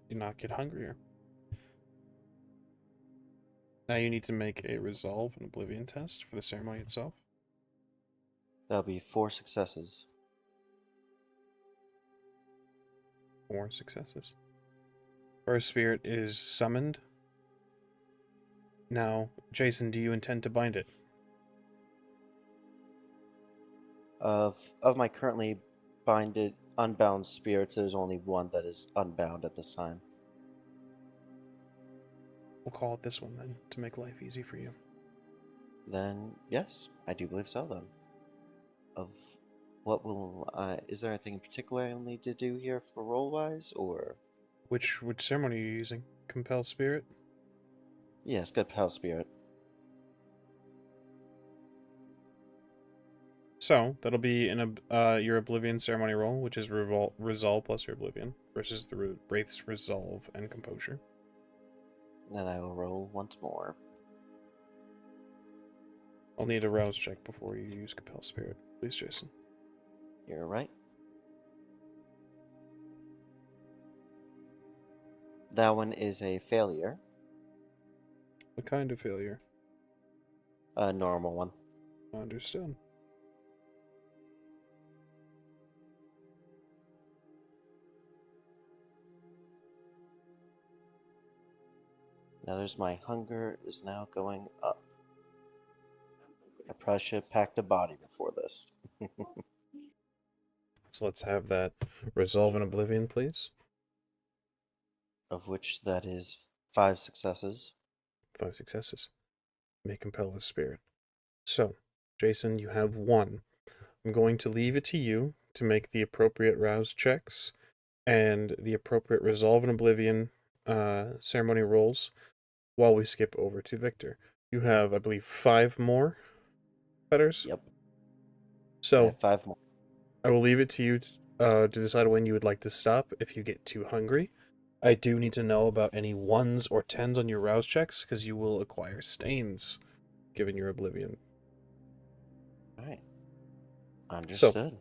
Do not get hungrier. Now you need to make a resolve and oblivion test for the ceremony itself. That'll be 4 successes. 4 successes. First spirit is summoned. Now, Jason, do you intend to bind it? Of my currently unbound spirits, there's only one that is unbound at this time. We'll call it this one then, to make life easy for you. Then, yes, I do believe so then. Of what will is there anything in particular I need to do here for roll wise, or? Which ceremony are you using? Compel spirit? Yes, good pal spirit. So that'll be your Oblivion ceremony roll, which is resolve plus your Oblivion versus the Wraith's resolve and composure. Then I will roll once more. I'll need a rouse check before you use compel spirit, please, Jason. You're right. That one is a failure. What kind of failure? A normal one. Understood. Now there's my hunger is now going up. I probably should have packed a body before this. So let's have that resolve and Oblivion, please. Of which that is 5 successes. 5 successes. May compel the spirit. So, Jason, you have 1. I'm going to leave it to you to make the appropriate rouse checks and the appropriate resolve and Oblivion ceremony rolls while we skip over to Victor. You have, I believe, 5 more fetters. Yep. I So have 5 more. I will leave it to you to decide when you would like to stop if you get too hungry. I do need to know about any 1s or 10s on your rouse checks because you will acquire stains given your Oblivion. Alright. Understood.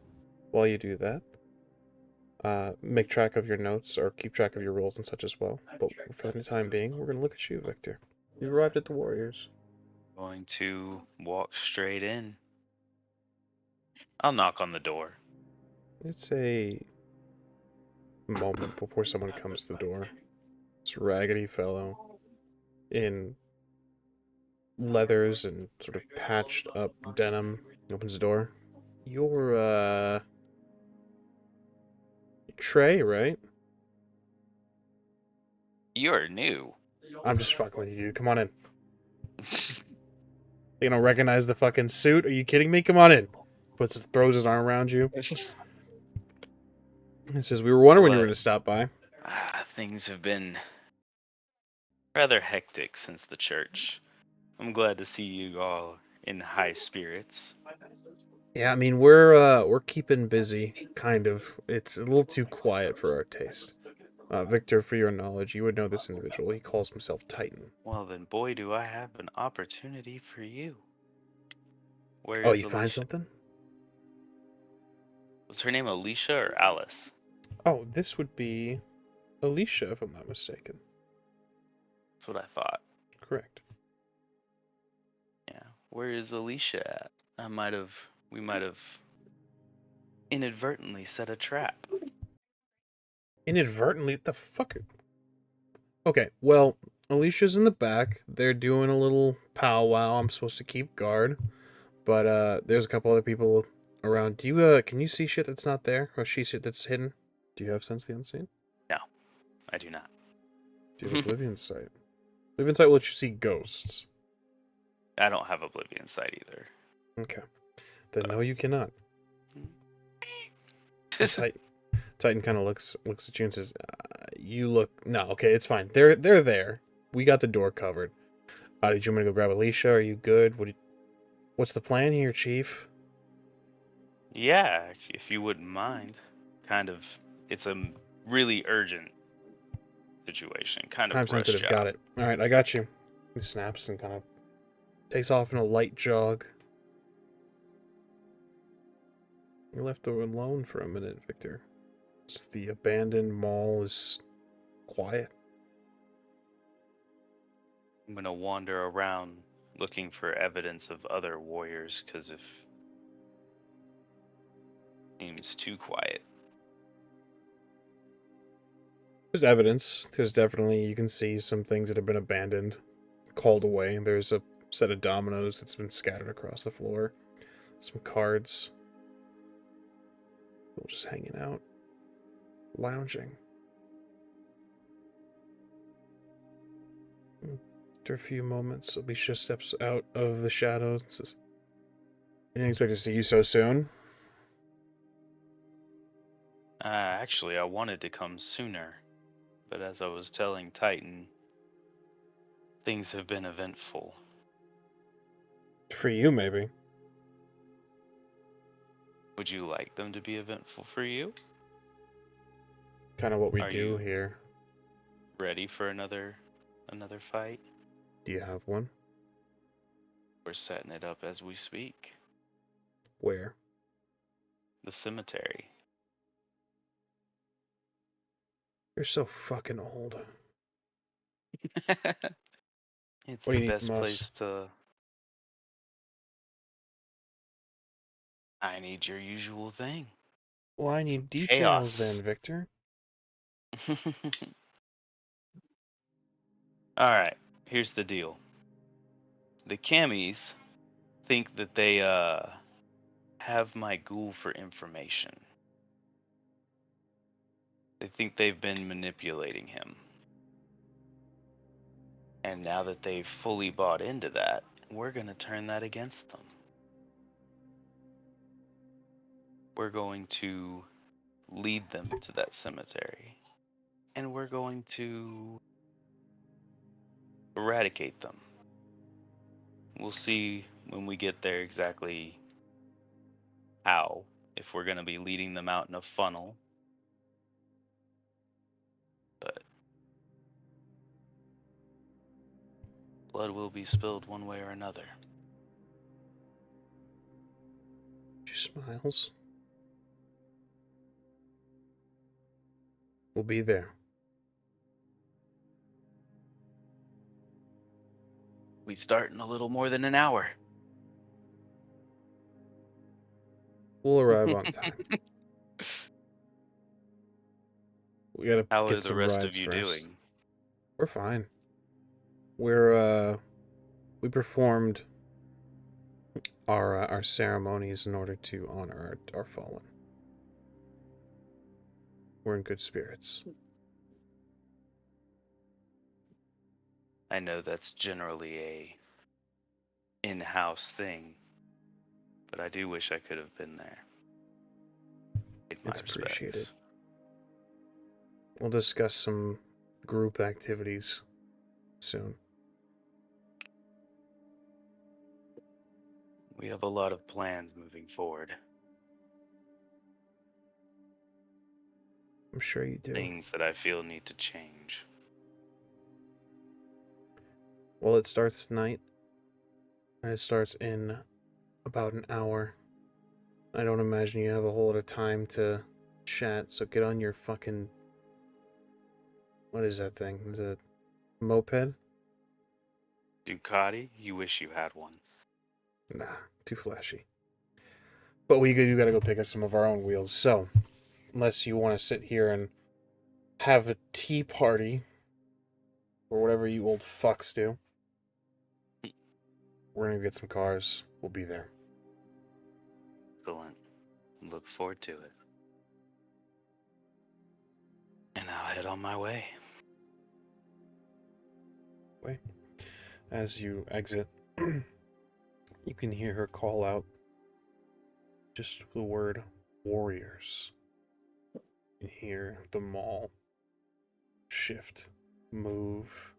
While you do that, make track of your notes or keep track of your rolls and such as well. But for the time being, we're going to look at you, Victor. You've arrived at the Warriors. Going to walk straight in. I'll knock on the door. It's a moment before someone comes to the door. This raggedy fellow in leathers and sort of patched up denim opens the door. You're, Trey, right? You're new. I'm just fucking with you, dude. Come on in. You don't recognize the fucking suit? Are you kidding me? Come on in. Throws his arm around you. He says, we were wondering when you were going to stop by. Things have been rather hectic since the church. I'm glad to see you all in high spirits. Yeah, I mean, we're keeping busy, kind of. It's a little too quiet for our taste. Victor, for your knowledge, you would know this individual. He calls himself Titan. Well then, boy, do I have an opportunity for you. Where Oh, is you Alicia? find something? Was her name Alicia or Alice? Oh, this would be Alicia, if I'm not mistaken. That's what I thought. Correct. Yeah. Where is Alicia at? We might have inadvertently set a trap. Inadvertently? What the fuck? Okay, well, Alicia's in the back. They're doing a little powwow. I'm supposed to keep guard. But there's a couple other people around. Can you see shit that's not there? Or see shit that's hidden? Do you have Sense the Unseen? No, I do not. Do you have Oblivion Sight? Oblivion Sight will let you see ghosts. I don't have Oblivion Sight either. Okay. Then no, you cannot. Titan kind of looks at you and says, "You look no, okay, it's fine. They're there. We got the door covered. Did you want me to go grab Alicia? Are you good? What's the plan here, Chief?" Yeah, if you wouldn't mind. It's a really urgent situation. Kind of Time rush sensitive. job. Got it. All right, I got you. He snaps and kind of takes off in a light jog. You're left alone for a minute, Victor. The abandoned mall is quiet. I'm gonna wander around looking for evidence of other warriors, because if seems too quiet. There's evidence. There's definitely, you can see some things that have been abandoned, called away. There's a set of dominoes that's been scattered across the floor. Some cards. People just hanging out. Lounging. After a few moments, Alicia steps out of the shadows and says, "I didn't expect to see you so soon." Actually, I wanted to come sooner, but as I was telling Titan, things have been eventful. For you, maybe. Would you like them to be eventful for you? Kind of what we Are do you here. ready for another fight? Do you have one? We're setting it up as we speak. Where? The cemetery. You're so fucking old. It's What do the you need best from us? place to. I need your usual thing. Well, I need details Chaos. then, Victor. Alright, here's the deal. The Camis think that they have my ghoul for information. They think they've been manipulating him. And now that they've fully bought into that, we're going to turn that against them. We're going to lead them to that cemetery. And we're going to eradicate them. We'll see when we get there exactly how. If we're going to be leading them out in a funnel. But blood will be spilled one way or another. She smiles. We'll be there. We start in a little more than an hour. We'll arrive on time. We gotta How get are the some rest rides of you first. doing? We're fine. We performed our ceremonies in order to honor our fallen. We're in good spirits. I know that's generally a in-house thing, but I do wish I could have been there. Paid my It's appreciated. respects. We'll discuss some group activities soon. We have a lot of plans moving forward. I'm sure you do. Things that I feel need to change. Well, it starts tonight. And it starts in about an hour. I don't imagine you have a whole lot of time to chat, so get on your fucking... What is that thing? Is it a moped? Ducati, you wish you had one. Nah, too flashy. But you gotta go pick up some of our own wheels, so... Unless you want to sit here and have a tea party, or whatever you old fucks do, we're gonna get some cars. We'll be there. Excellent. Look forward to it. And I'll head on my way. As you exit, you can hear her call out just the word warriors. You can hear the mall shift, move.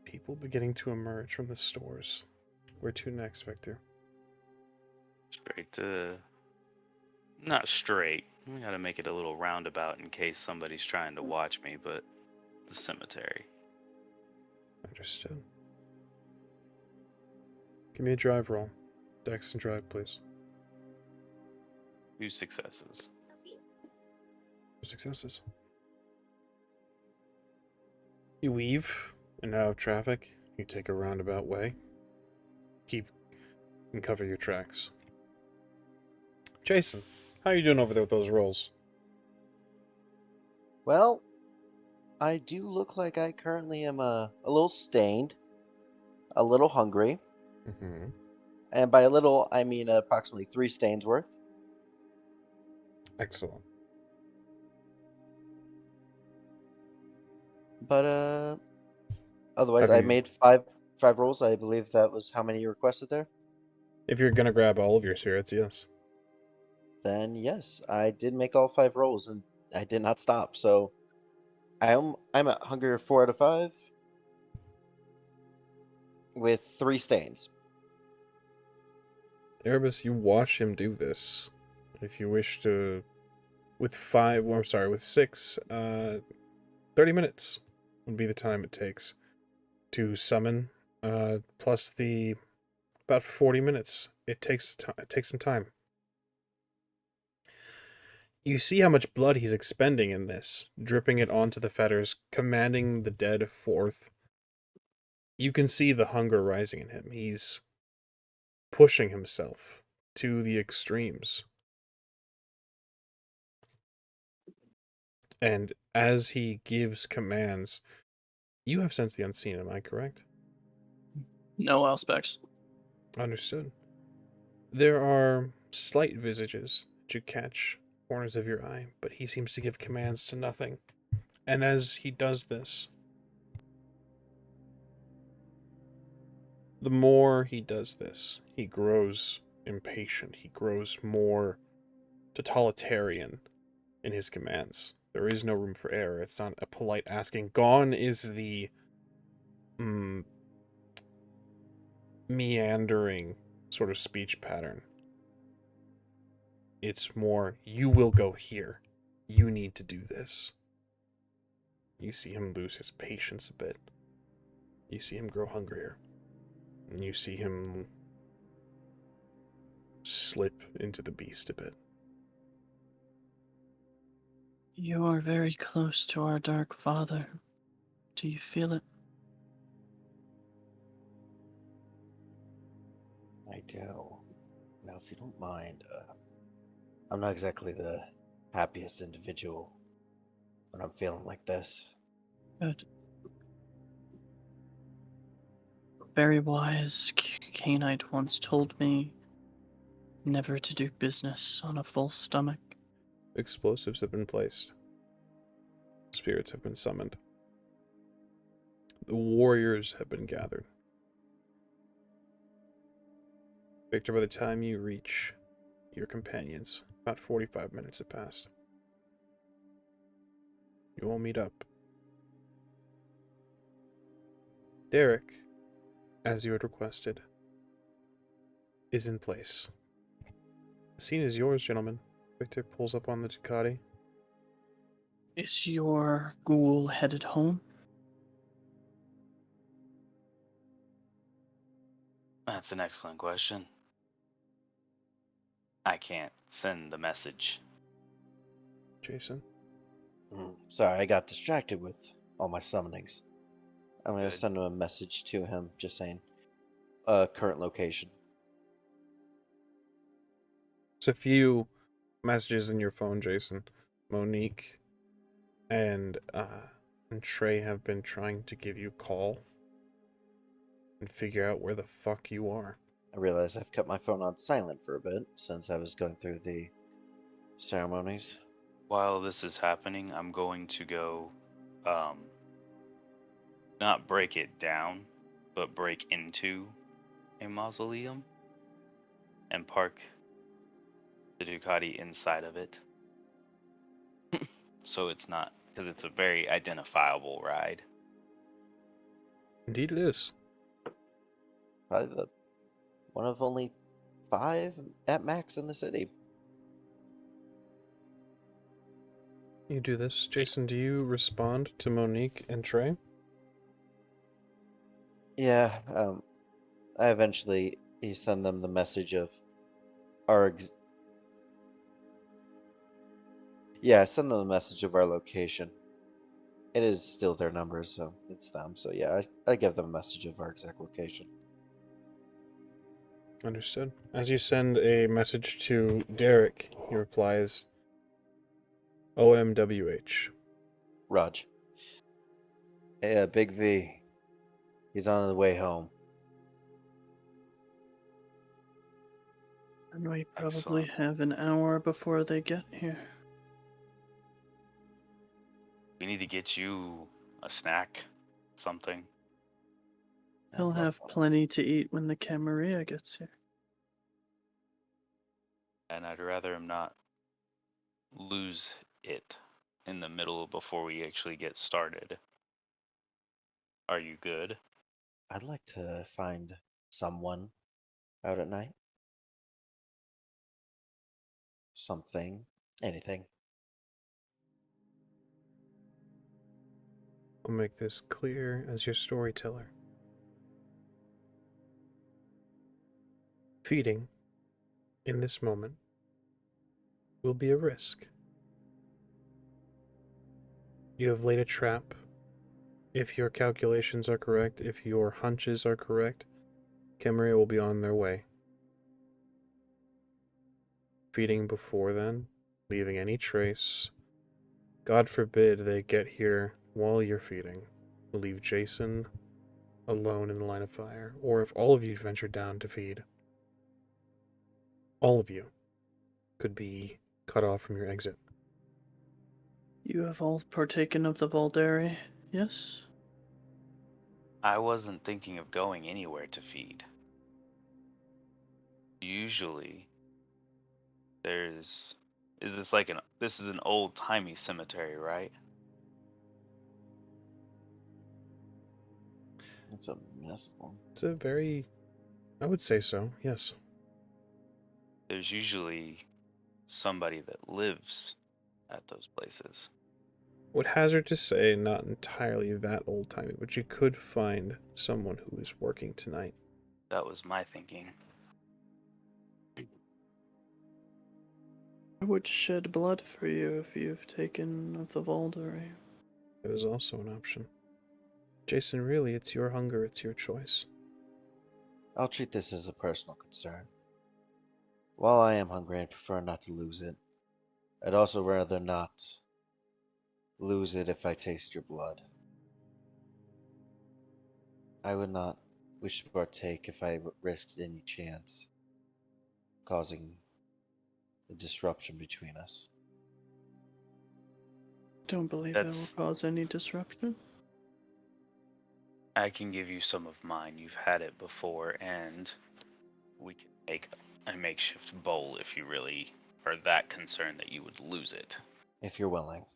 People beginning to emerge from the stores. Where to next, Victor? Straight to... Not straight. We gotta make it a little roundabout in case somebody's trying to watch me, but the cemetery. Understood. Give me a drive roll. Dex and drive, please. 2 successes. 2 successes. You weave in and out of traffic. You take a roundabout way. Keep and cover your tracks. Jason, how are you doing over there with those rolls? Well, I do look like I currently am a little stained, a little hungry, Mm-hmm. and by a little, I mean approximately 3 stains worth. Excellent. But otherwise, Have I you- made five rolls. I believe that was how many you requested there. If you're gonna grab all of your spirits, yes. then yes, I did make all 5 rolls and I did not stop. So I'm at hunger 4 out of 5 with 3 stains. Erebus, you watch him do this. If you wish to, with 5, well, I'm sorry, with 6, 30 minutes would be the time it takes to summon, plus the about 40 minutes it takes some time. You see how much blood he's expending in this, dripping it onto the fetters, commanding the dead forth. You can see the hunger rising in him. He's pushing himself to the extremes. And as he gives commands, you have sensed the unseen, am I correct? No aspects. Understood. There are slight visages that you catch, corners of your eye, but he seems to give commands to nothing. And as he does this, the more he does this, he grows impatient. He grows more totalitarian in his commands. There is no room for error. It's not a polite asking. Gone is the meandering sort of speech pattern. It's more, you will go here. You need to do this. You see him lose his patience a bit. You see him grow hungrier. And you see him slip into the beast a bit. You are very close to our Dark Father. Do you feel it? I do. Now, if you don't mind, I'm not exactly the happiest individual when I'm feeling like this. Good. Very wise Cainite once told me never to do business on a full stomach. Explosives have been placed. Spirits have been summoned. The warriors have been gathered. Victor, by the time you reach your companions, about 45 minutes have passed. You all meet up. Derek, as you had requested, is in place. The scene is yours, gentlemen. Victor pulls up on the Ducati. Is your ghoul headed home? That's an excellent question. I can't send the message. Jason. Sorry, I got distracted with all my summonings. I'm going to Good. send him a message to him just saying current location. There's a few messages in your phone, Jason. Monique and Trey have been trying to give you a call and figure out where the fuck you are. I realize I've kept my phone on silent for a bit since I was going through the ceremonies. While this is happening, I'm going to go, not break it down, but break into a mausoleum and park the Ducati inside of it. So it's not, because it's a very identifiable ride. Indeed it is. Probably one of only 5 at max in the city. You do this. Jason, do you respond to Monique and Trey? Yeah, I eventually send them the message of our I send them the message of our location. It is still their numbers, so it's them. So yeah, I give them a message of our exact location. Understood. As you send a message to Derek, he replies, OMWH. Raj. Hey, Big V. He's on the way home. And we probably Excellent. have an hour before they get here. We need to get you a snack, something. He'll have plenty to eat when the Camarilla gets here. And I'd rather him not lose it in the middle before we actually get started. Are you good? I'd like to find someone out at night. Something. Anything. I'll make this clear as your storyteller. Feeding, in this moment, will be a risk. You have laid a trap. If your calculations are correct, if your hunches are correct, Kemria will be on their way. Feeding before then, leaving any trace. God forbid they get here while you're feeding. Leave Jason alone in the line of fire, or if all of you venture down to feed, all of you could be cut off from your exit. You have all partaken of the Volderi, yes? I wasn't thinking of going anywhere to feed. Usually, there's. Is this like this is an old timey cemetery, right? It's a mess of one. It's a very, I would say so, yes. There's usually somebody that lives at those places. Would hazard to say not entirely that old timey, but you could find someone who is working tonight. That was my thinking. I would shed blood for you if you've taken of the Volderi. That is also an option. Jason, really, it's your hunger, it's your choice. I'll treat this as a personal concern. While I am hungry, I prefer not to lose it. I'd also rather not lose it if I taste your blood. I would not wish to partake if I risked any chance causing a disruption between us. Don't believe That's- it will cause any disruption. I can give you some of mine. You've had it before, and we can make a makeshift bowl if you really are that concerned that you would lose it. If you're willing.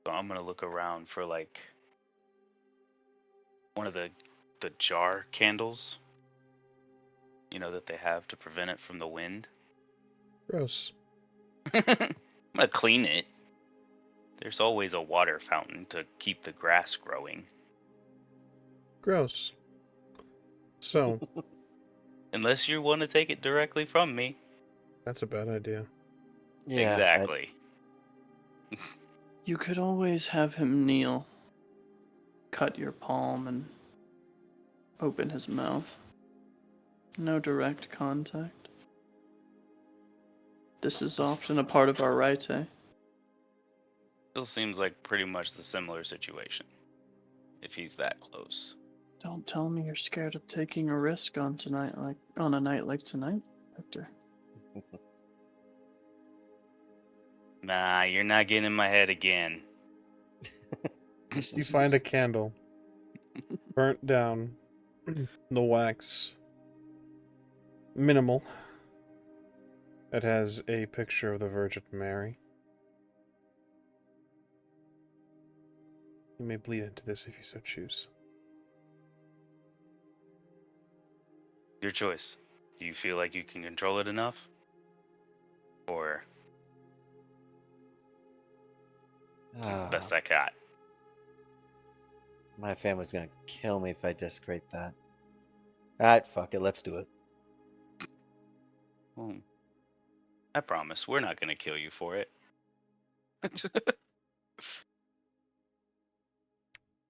So I'm gonna look around for like one of the jar candles, you know, that they have to prevent it from the wind. Gross. I'm gonna clean it. There's always a water fountain to keep the grass growing. Gross. So, Unless you want to take it directly from me. that's a bad idea. Yeah, Exactly. You could always have him kneel, cut your palm, and open his mouth. No direct contact. This is often a part of our rite, eh? Still seems like pretty much the similar situation. If he's that close. Don't tell me you're scared of taking a risk on a night like tonight, Victor. Nah, you're not getting in my head again. You find a candle, burnt down, the wax minimal. It has a picture of the Virgin Mary. You may bleed into this if you so choose. Your choice. Do you feel like you can control it enough? Or this is the best I got? My family's gonna kill me if I desecrate that. Alright, fuck it, let's do it. Well, I promise, we're not gonna kill you for it.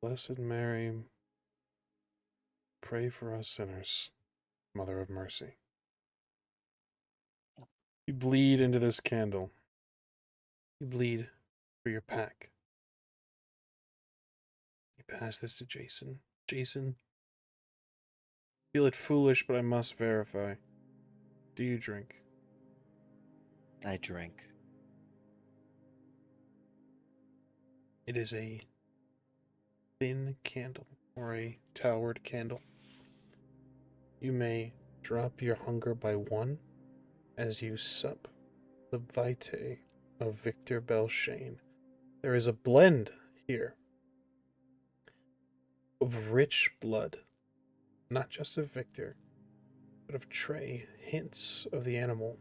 Blessed Mary, pray for us sinners, Mother of Mercy. You bleed into this candle. You bleed for your pack. You pass this to Jason. Jason, feel it foolish, but I must verify. Do you drink? I drink. It is a thin candle, or a towered candle. You may drop your hunger by one as you sup the vitae of Victor BELLSHANE. There is a blend here of rich blood, not just of Victor, but of Trey, hints of the animal,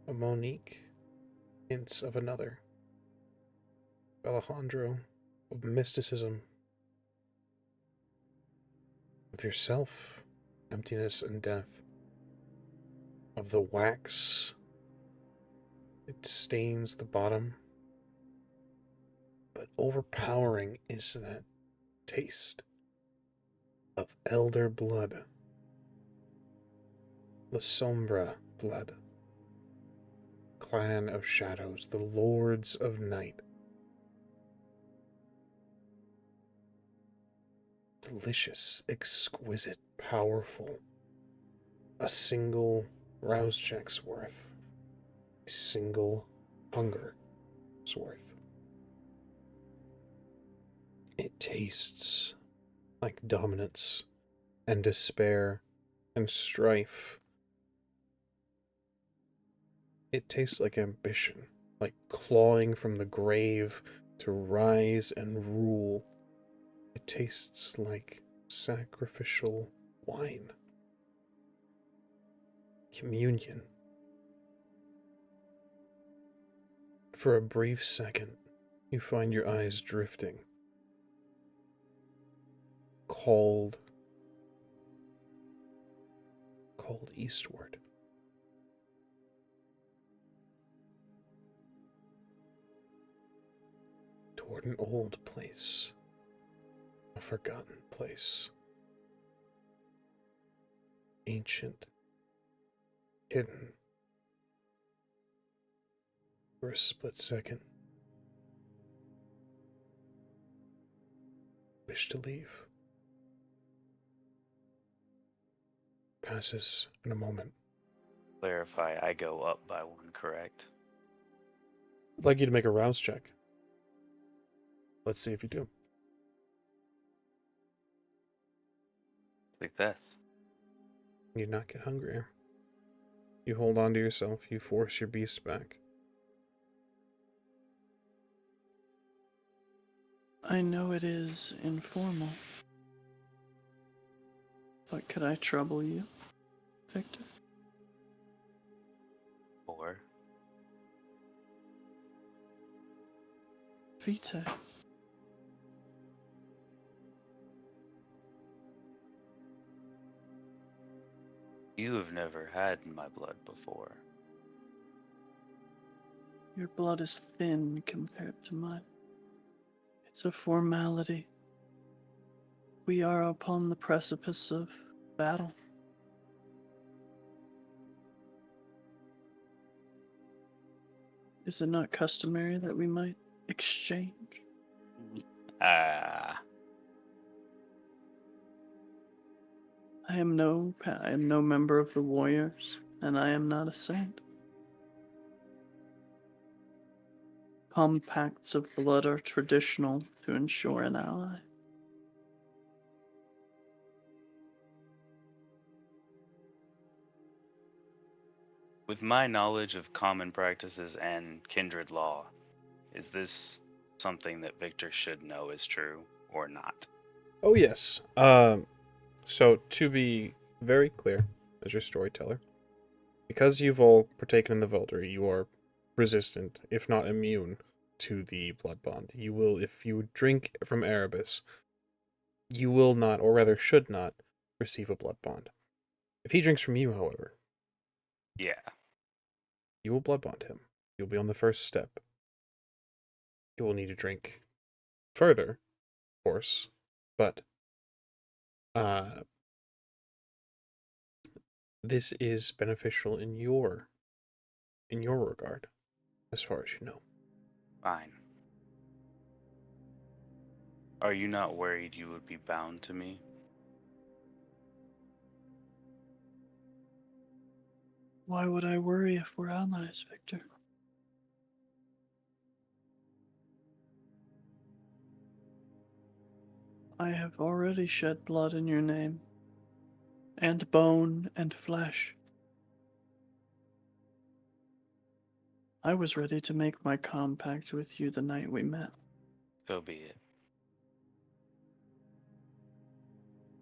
of Monique, hints of another, Alejandro, of mysticism, of yourself, emptiness and death, of the wax. It stains the bottom, but overpowering is that taste of elder blood, La Sombra blood, clan of shadows, the lords of night. Delicious, exquisite, powerful. A single rouse check's worth. A single hunger's worth. It tastes like dominance and despair and strife. It tastes like ambition, like clawing from the grave to rise and rule. It tastes like sacrificial wine. Communion. For a brief second, you find your eyes drifting. Called eastward. Toward an old place. A forgotten place. Ancient. Hidden. For a split second. Wish to leave. Passes in a moment. Clarify, I go up by 1, correct? I'd like you to make a rouse check. Let's see if you do. Success. You do not get hungrier. You hold on to yourself. You force your beast back. I know it is informal, but could I trouble you, Victor? Or Vita. you have never had my blood before. Your blood is thin compared to mine. It's a formality. We are upon the precipice of battle. Is it not customary that we might exchange? Ah, I am no member of the warriors, and I am not a saint. Compacts of blood are traditional to ensure an ally. with my knowledge of common practices and kindred law, is this something that Victor should know is true or not? Oh, yes. So, to be very clear, as your storyteller, because you've all partaken in the Voldry, you are resistant, if not immune, to the blood bond. You will, if you drink from EREBUS, you will not, or rather should not, receive a blood bond. If he drinks from you, however, Yeah. you will blood bond him. You'll be on the first step. You will need to drink further, of course, but this is beneficial in your regard, as far as you know. Fine. Are you not worried you would be bound to me? Why would I worry if we're allies, Victor? I have already shed blood in your name, and bone and flesh. I was ready to make my compact with you the night we met. So be it.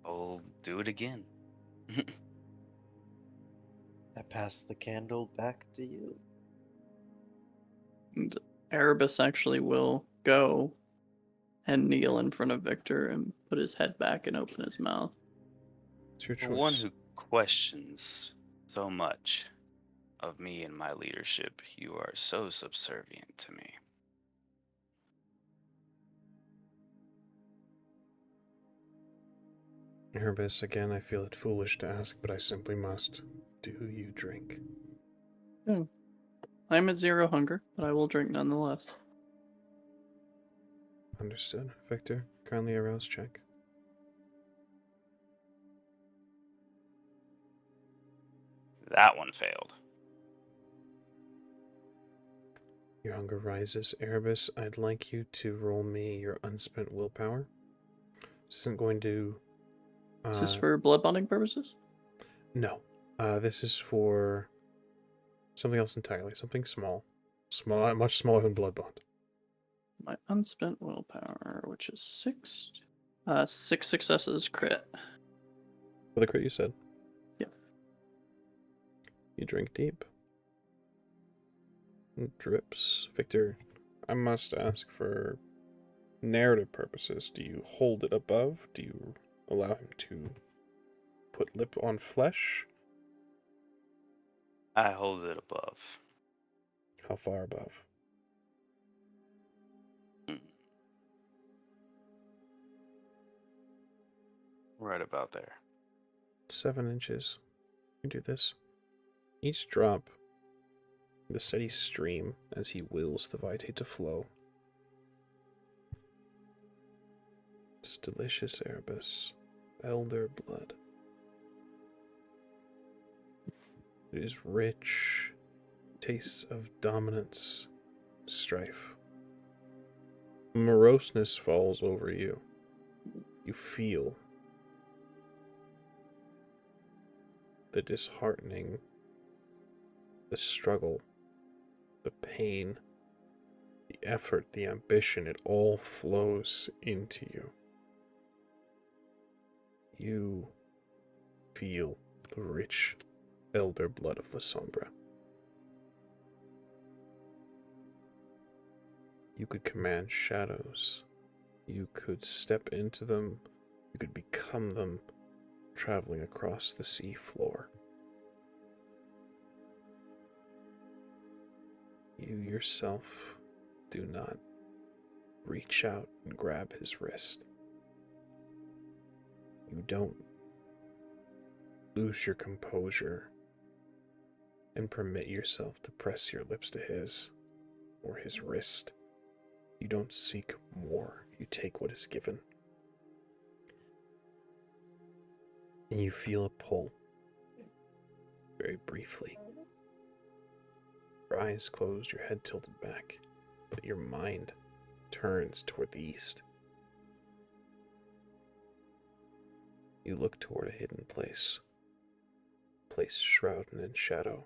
I'll do it again. I pass the candle back to you. And Erebus actually will go and kneel in front of Victor and put his head back and open his mouth. It's your For one choice. who questions so much of me and my leadership, you are so subservient to me. Erebus, again, I feel it foolish to ask, but I simply must. Do you drink? I'm at 0 hunger, but I will drink nonetheless. Understood. Victor, kindly arouse check. That one failed. Your hunger rises. Erebus, I'd like you to roll me your unspent willpower. This isn't going to... Is this for blood bonding purposes? No. This is for something else entirely. Something small. Much smaller than Blood Bond. My unspent willpower, which is 6. 6 successes crit. For the crit you said? Yep. You drink deep. It drips. Victor, I must ask for narrative purposes. Do you hold it above? Do you allow him to put lip on flesh? I hold it above. How far above? Right about there. 7 inches. You do this. Each drop, the steady stream as he wills the vitae to flow. It's delicious, Erebus. Elder blood. It is rich. Tastes of dominance, strife. Moroseness falls over you. You feel the disheartening, the struggle, the pain, the effort, the ambition. It all flows into you. You feel the rich elder blood of La Sombra. You could command shadows. You could step into them. You could become them, traveling across the sea floor. You yourself do not reach out and grab his wrist. You don't lose your composure and permit yourself to press your lips to his or his wrist. You don't seek more. You take what is given. And you feel a pull, very briefly. Your eyes closed, your head tilted back, but your mind turns toward the east. You look toward a hidden place shrouded in shadow,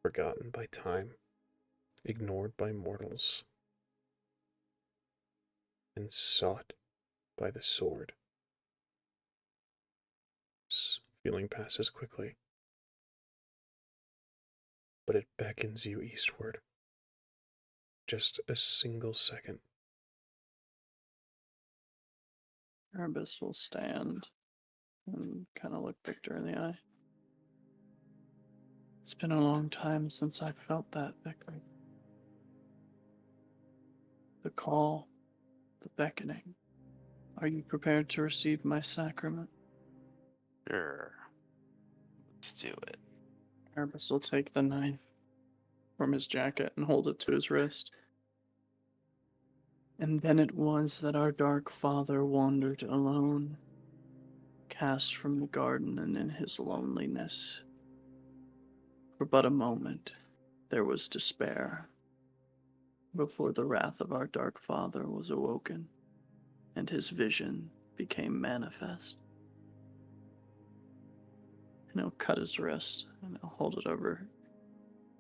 forgotten by time, ignored by mortals, and sought by the sword. This feeling passes quickly, but it beckons you eastward. Just a single second. Erebus will stand and kind of look Victor in the eye. It's been a long time since I felt that, Victor. The call, the beckoning. Are you prepared to receive my sacrament? Sure. Let's do it. Erebus will take the knife from his jacket and hold it to his wrist. And then it was that our dark father wandered alone, cast from the garden, and in his loneliness, for but a moment, there was despair, before the wrath of our dark father was awoken, and his vision became manifest. And he'll cut his wrist, and he'll hold it over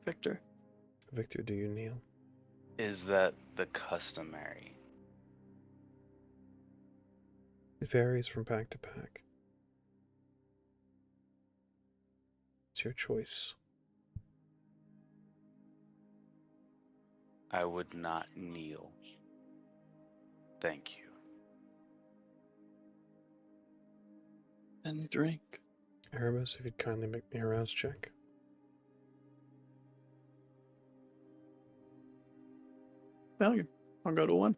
Victor. Victor, do you kneel? Is that the customary? It varies from pack to pack. It's your choice. I would not kneel. Thank you. And drink. Erebus, if you'd kindly make me a rouse check. Failure. I'll go to 1.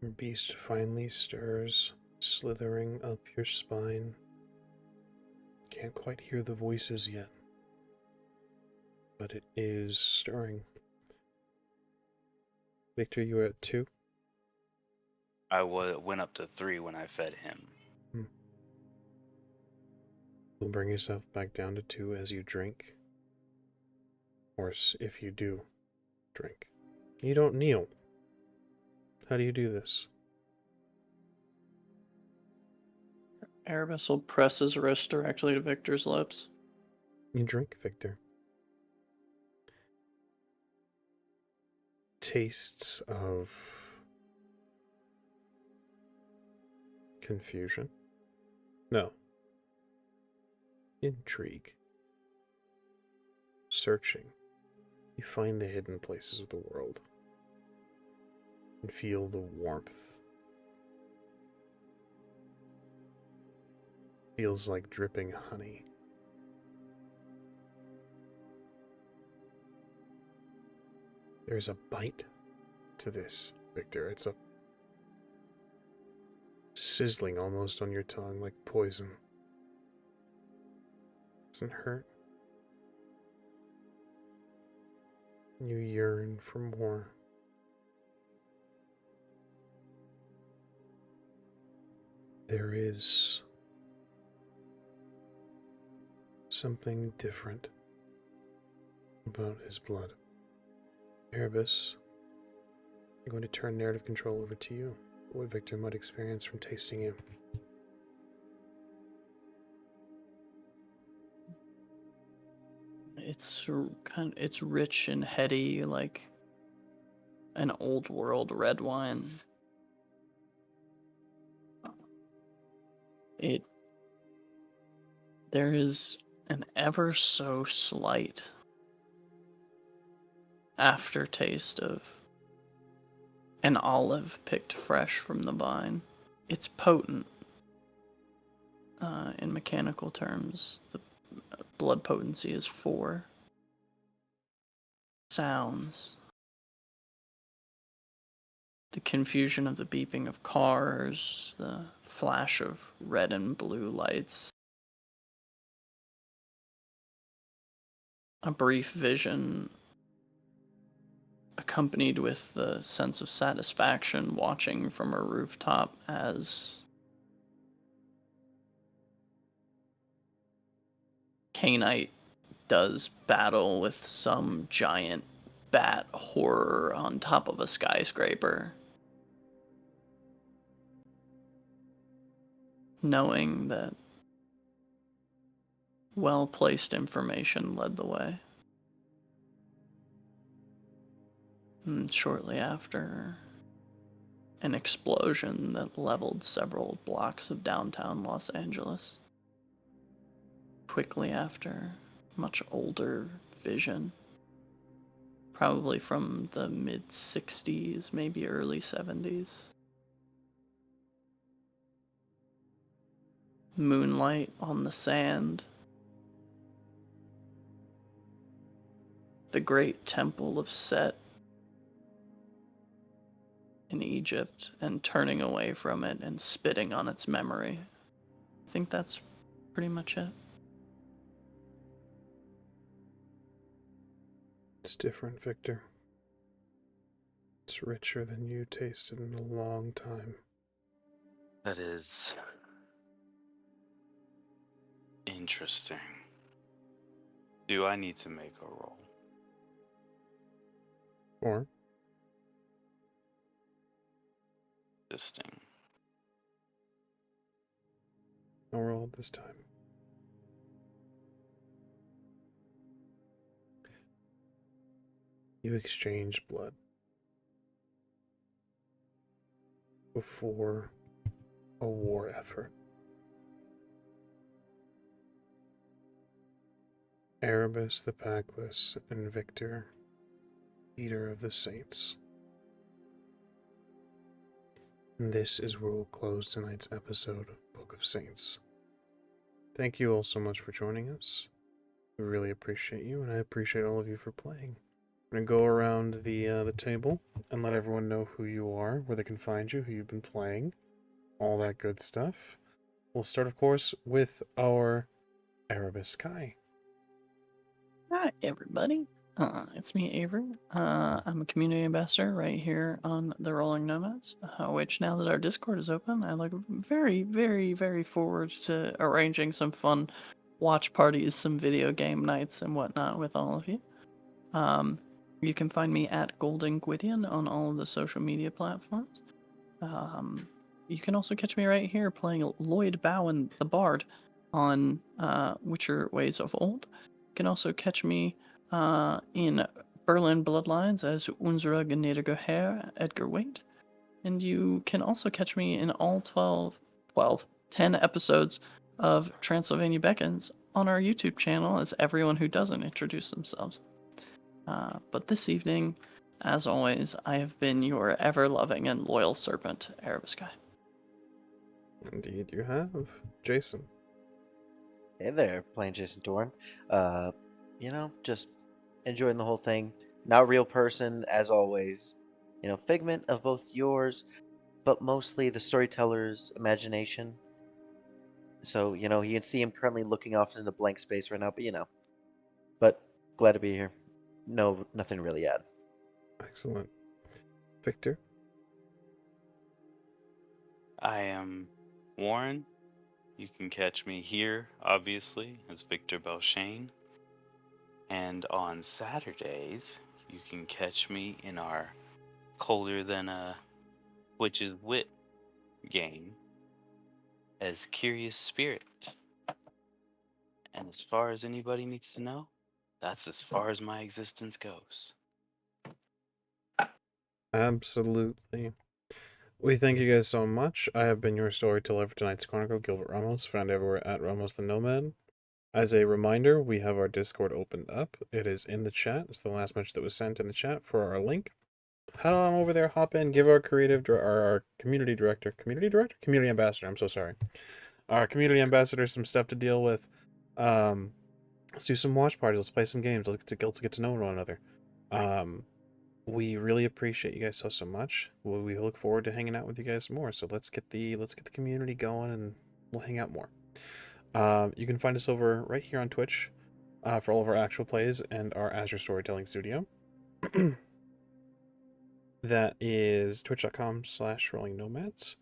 Your beast finally stirs, slithering up your spine. Can't quite hear the voices yet, but it is stirring. Victor, you were at 2? I went up to 3 when I fed him. You'll bring yourself back down to 2 as you drink. Or if you do drink. You don't kneel. How do you do this? Erebus will press his wrist directly to Victor's lips. You drink, Victor. Tastes of confusion. No. Intrigue. Searching. You find the hidden places of the world and feel the warmth. Feels like dripping honey. There's a bite to this, Victor. It's a sizzling almost on your tongue like poison. Doesn't hurt. You yearn for more. There is something different about his blood. Erebus, I'm going to turn narrative control over to you. What Victor might experience from tasting you. It's rich and heady, like an old world red wine. There is an ever so slight aftertaste of an olive picked fresh from the vine. It's potent. In mechanical terms, the blood potency is 4. Sounds. The confusion of the beeping of cars, the flash of red and blue lights. A brief vision accompanied with the sense of satisfaction watching from a rooftop as Cainite does battle with some giant bat horror on top of a skyscraper. Knowing that well-placed information led the way. And shortly after, an explosion that leveled several blocks of downtown Los Angeles. Quickly after, much older vision, probably from the mid-60s, maybe early 70s. Moonlight on the sand. The great temple of Set in Egypt, and turning away from it and spitting on its memory. I think that's pretty much it. It's different, Victor. It's richer than you tasted in a long time. That is interesting. Do I need to make a roll? Or Distinct. no roll this time. You exchange blood before a war effort. Erebus the Packless and Victor, leader of the Saints. And this is where we'll close tonight's episode of Book of Saints. Thank you all so much for joining us. We really appreciate you, and I appreciate all of you for playing. I'm going to go around the table and let everyone know who you are, where they can find you, who you've been playing, all that good stuff. We'll start, of course, with our Erebus Kai. Hi, everybody. It's me, Avery. I'm a community ambassador right here on the Rolling Nomads, which now that our Discord is open, I look very, very, very forward to arranging some fun watch parties, some video game nights, and whatnot with all of you. You can find me at Golden Gwydion on all of the social media platforms. You can also catch me right here playing Lloyd Bowen the Bard on Witcher Ways of Old. You can also catch me in Berlin Bloodlines as Unzrug Niedergeher Edgar Waite. And you can also catch me in all 10 episodes of Transylvania Beckons on our YouTube channel as everyone who doesn't introduce themselves. But this evening, as always, I have been your ever-loving and loyal servant, Erebus Guy. Indeed you have. Jason. Hey there, playing Jason Dorn. Just enjoying the whole thing. Not real person, as always. Figment of both yours, but mostly the storyteller's imagination. So, you can see him currently looking off into blank space right now, But glad to be here. No, nothing really yet. Excellent. Victor. I am Warren. You can catch me here, obviously, as Victor BELLSHANE. And on Saturdays, you can catch me in our colder than a Witch's Wit game as Curious Spirit. And as far as anybody needs to know, that's as far as my existence goes. Absolutely. We thank you guys so much. I have been your storyteller for tonight's Chronicle, Gilbert Ramos, found everywhere at Ramos the Nomad. As a reminder, we have our Discord opened up. It is in the chat. It's the last message that was sent in the chat for our link. Head on over there, hop in, give our our community ambassador, I'm so sorry. Our community ambassador some stuff to deal with. Let's do some watch parties, let's play some games, let's get to know one another. We really appreciate you guys so much. We look forward to hanging out with you guys more. So let's get the community going, and we'll hang out more. You can find us over right here on Twitch for all of our actual plays and our Azure Storytelling Studio. That is twitch.com/rollingnomads.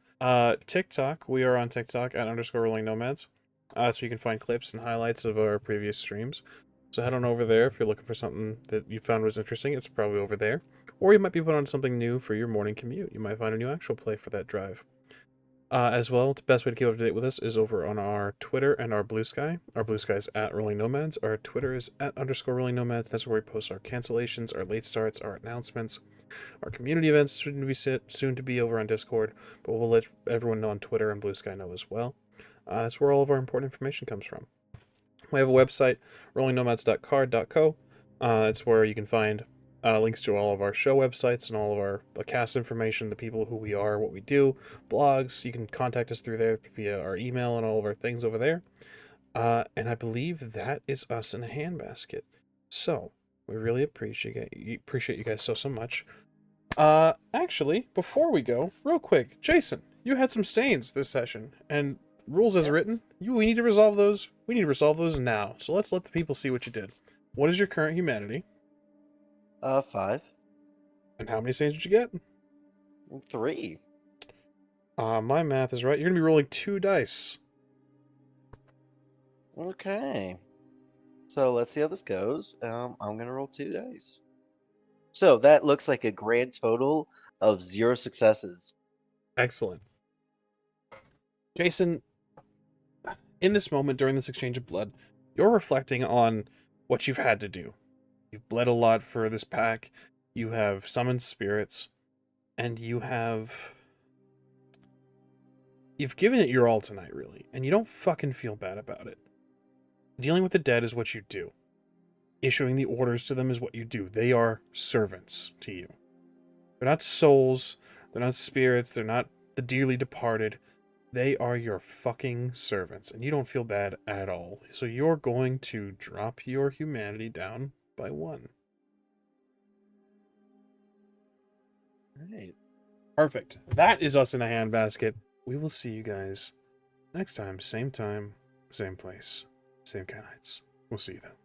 TikTok, we are on TikTok at _rollingnomads. So you can find clips and highlights of our previous streams. So head on over there if you're looking for something that you found was interesting. It's probably over there. Or you might be put on something new for your morning commute. You might find a new actual play for that drive. As well, the best way to keep up to date with us is over on our Twitter and our Blue Sky. Our Blue Sky is at Rolling Nomads. Our Twitter is at _Rolling Nomads. That's where we post our cancellations, our late starts, our announcements. Our community events soon to be over on Discord, but we'll let everyone know on Twitter and Blue Sky know as well. That's where all of our important information comes from. We have a website, rollingnomads.card.co. It's where you can find links to all of our show websites and all of our cast information, the people who we are, what we do, blogs. You can contact us through there via our email and all of our things over there. And I believe that is us in a handbasket. So we really appreciate you guys so much. Actually, before we go, real quick, Jason, you had some stains this session, and rules as written, we need to resolve those. We need to resolve those now. So let's let the people see what you did. What is your current humanity? 5. And how many stains did you get? 3. My math is right. You're gonna be rolling 2 dice. Okay. So let's see how this goes. I'm gonna roll 2 dice. So that looks like a grand total of 0 successes. Excellent. Jason, in this moment during this exchange of blood, you're reflecting on what you've had to do. You've bled a lot for this pack. you have summoned spirits, and you've given it your all tonight, really, and you don't fucking feel bad about it. Dealing with the dead is what you do. Issuing the orders to them is what you do. They are servants to you. They're not souls, they're not spirits, they're not the dearly departed. They are your fucking servants, and you don't feel bad at all. So you're going to drop your humanity down by 1. Right. Perfect. That is us in a handbasket. We will see you guys next time, same place, same kind of nights. We'll see you then.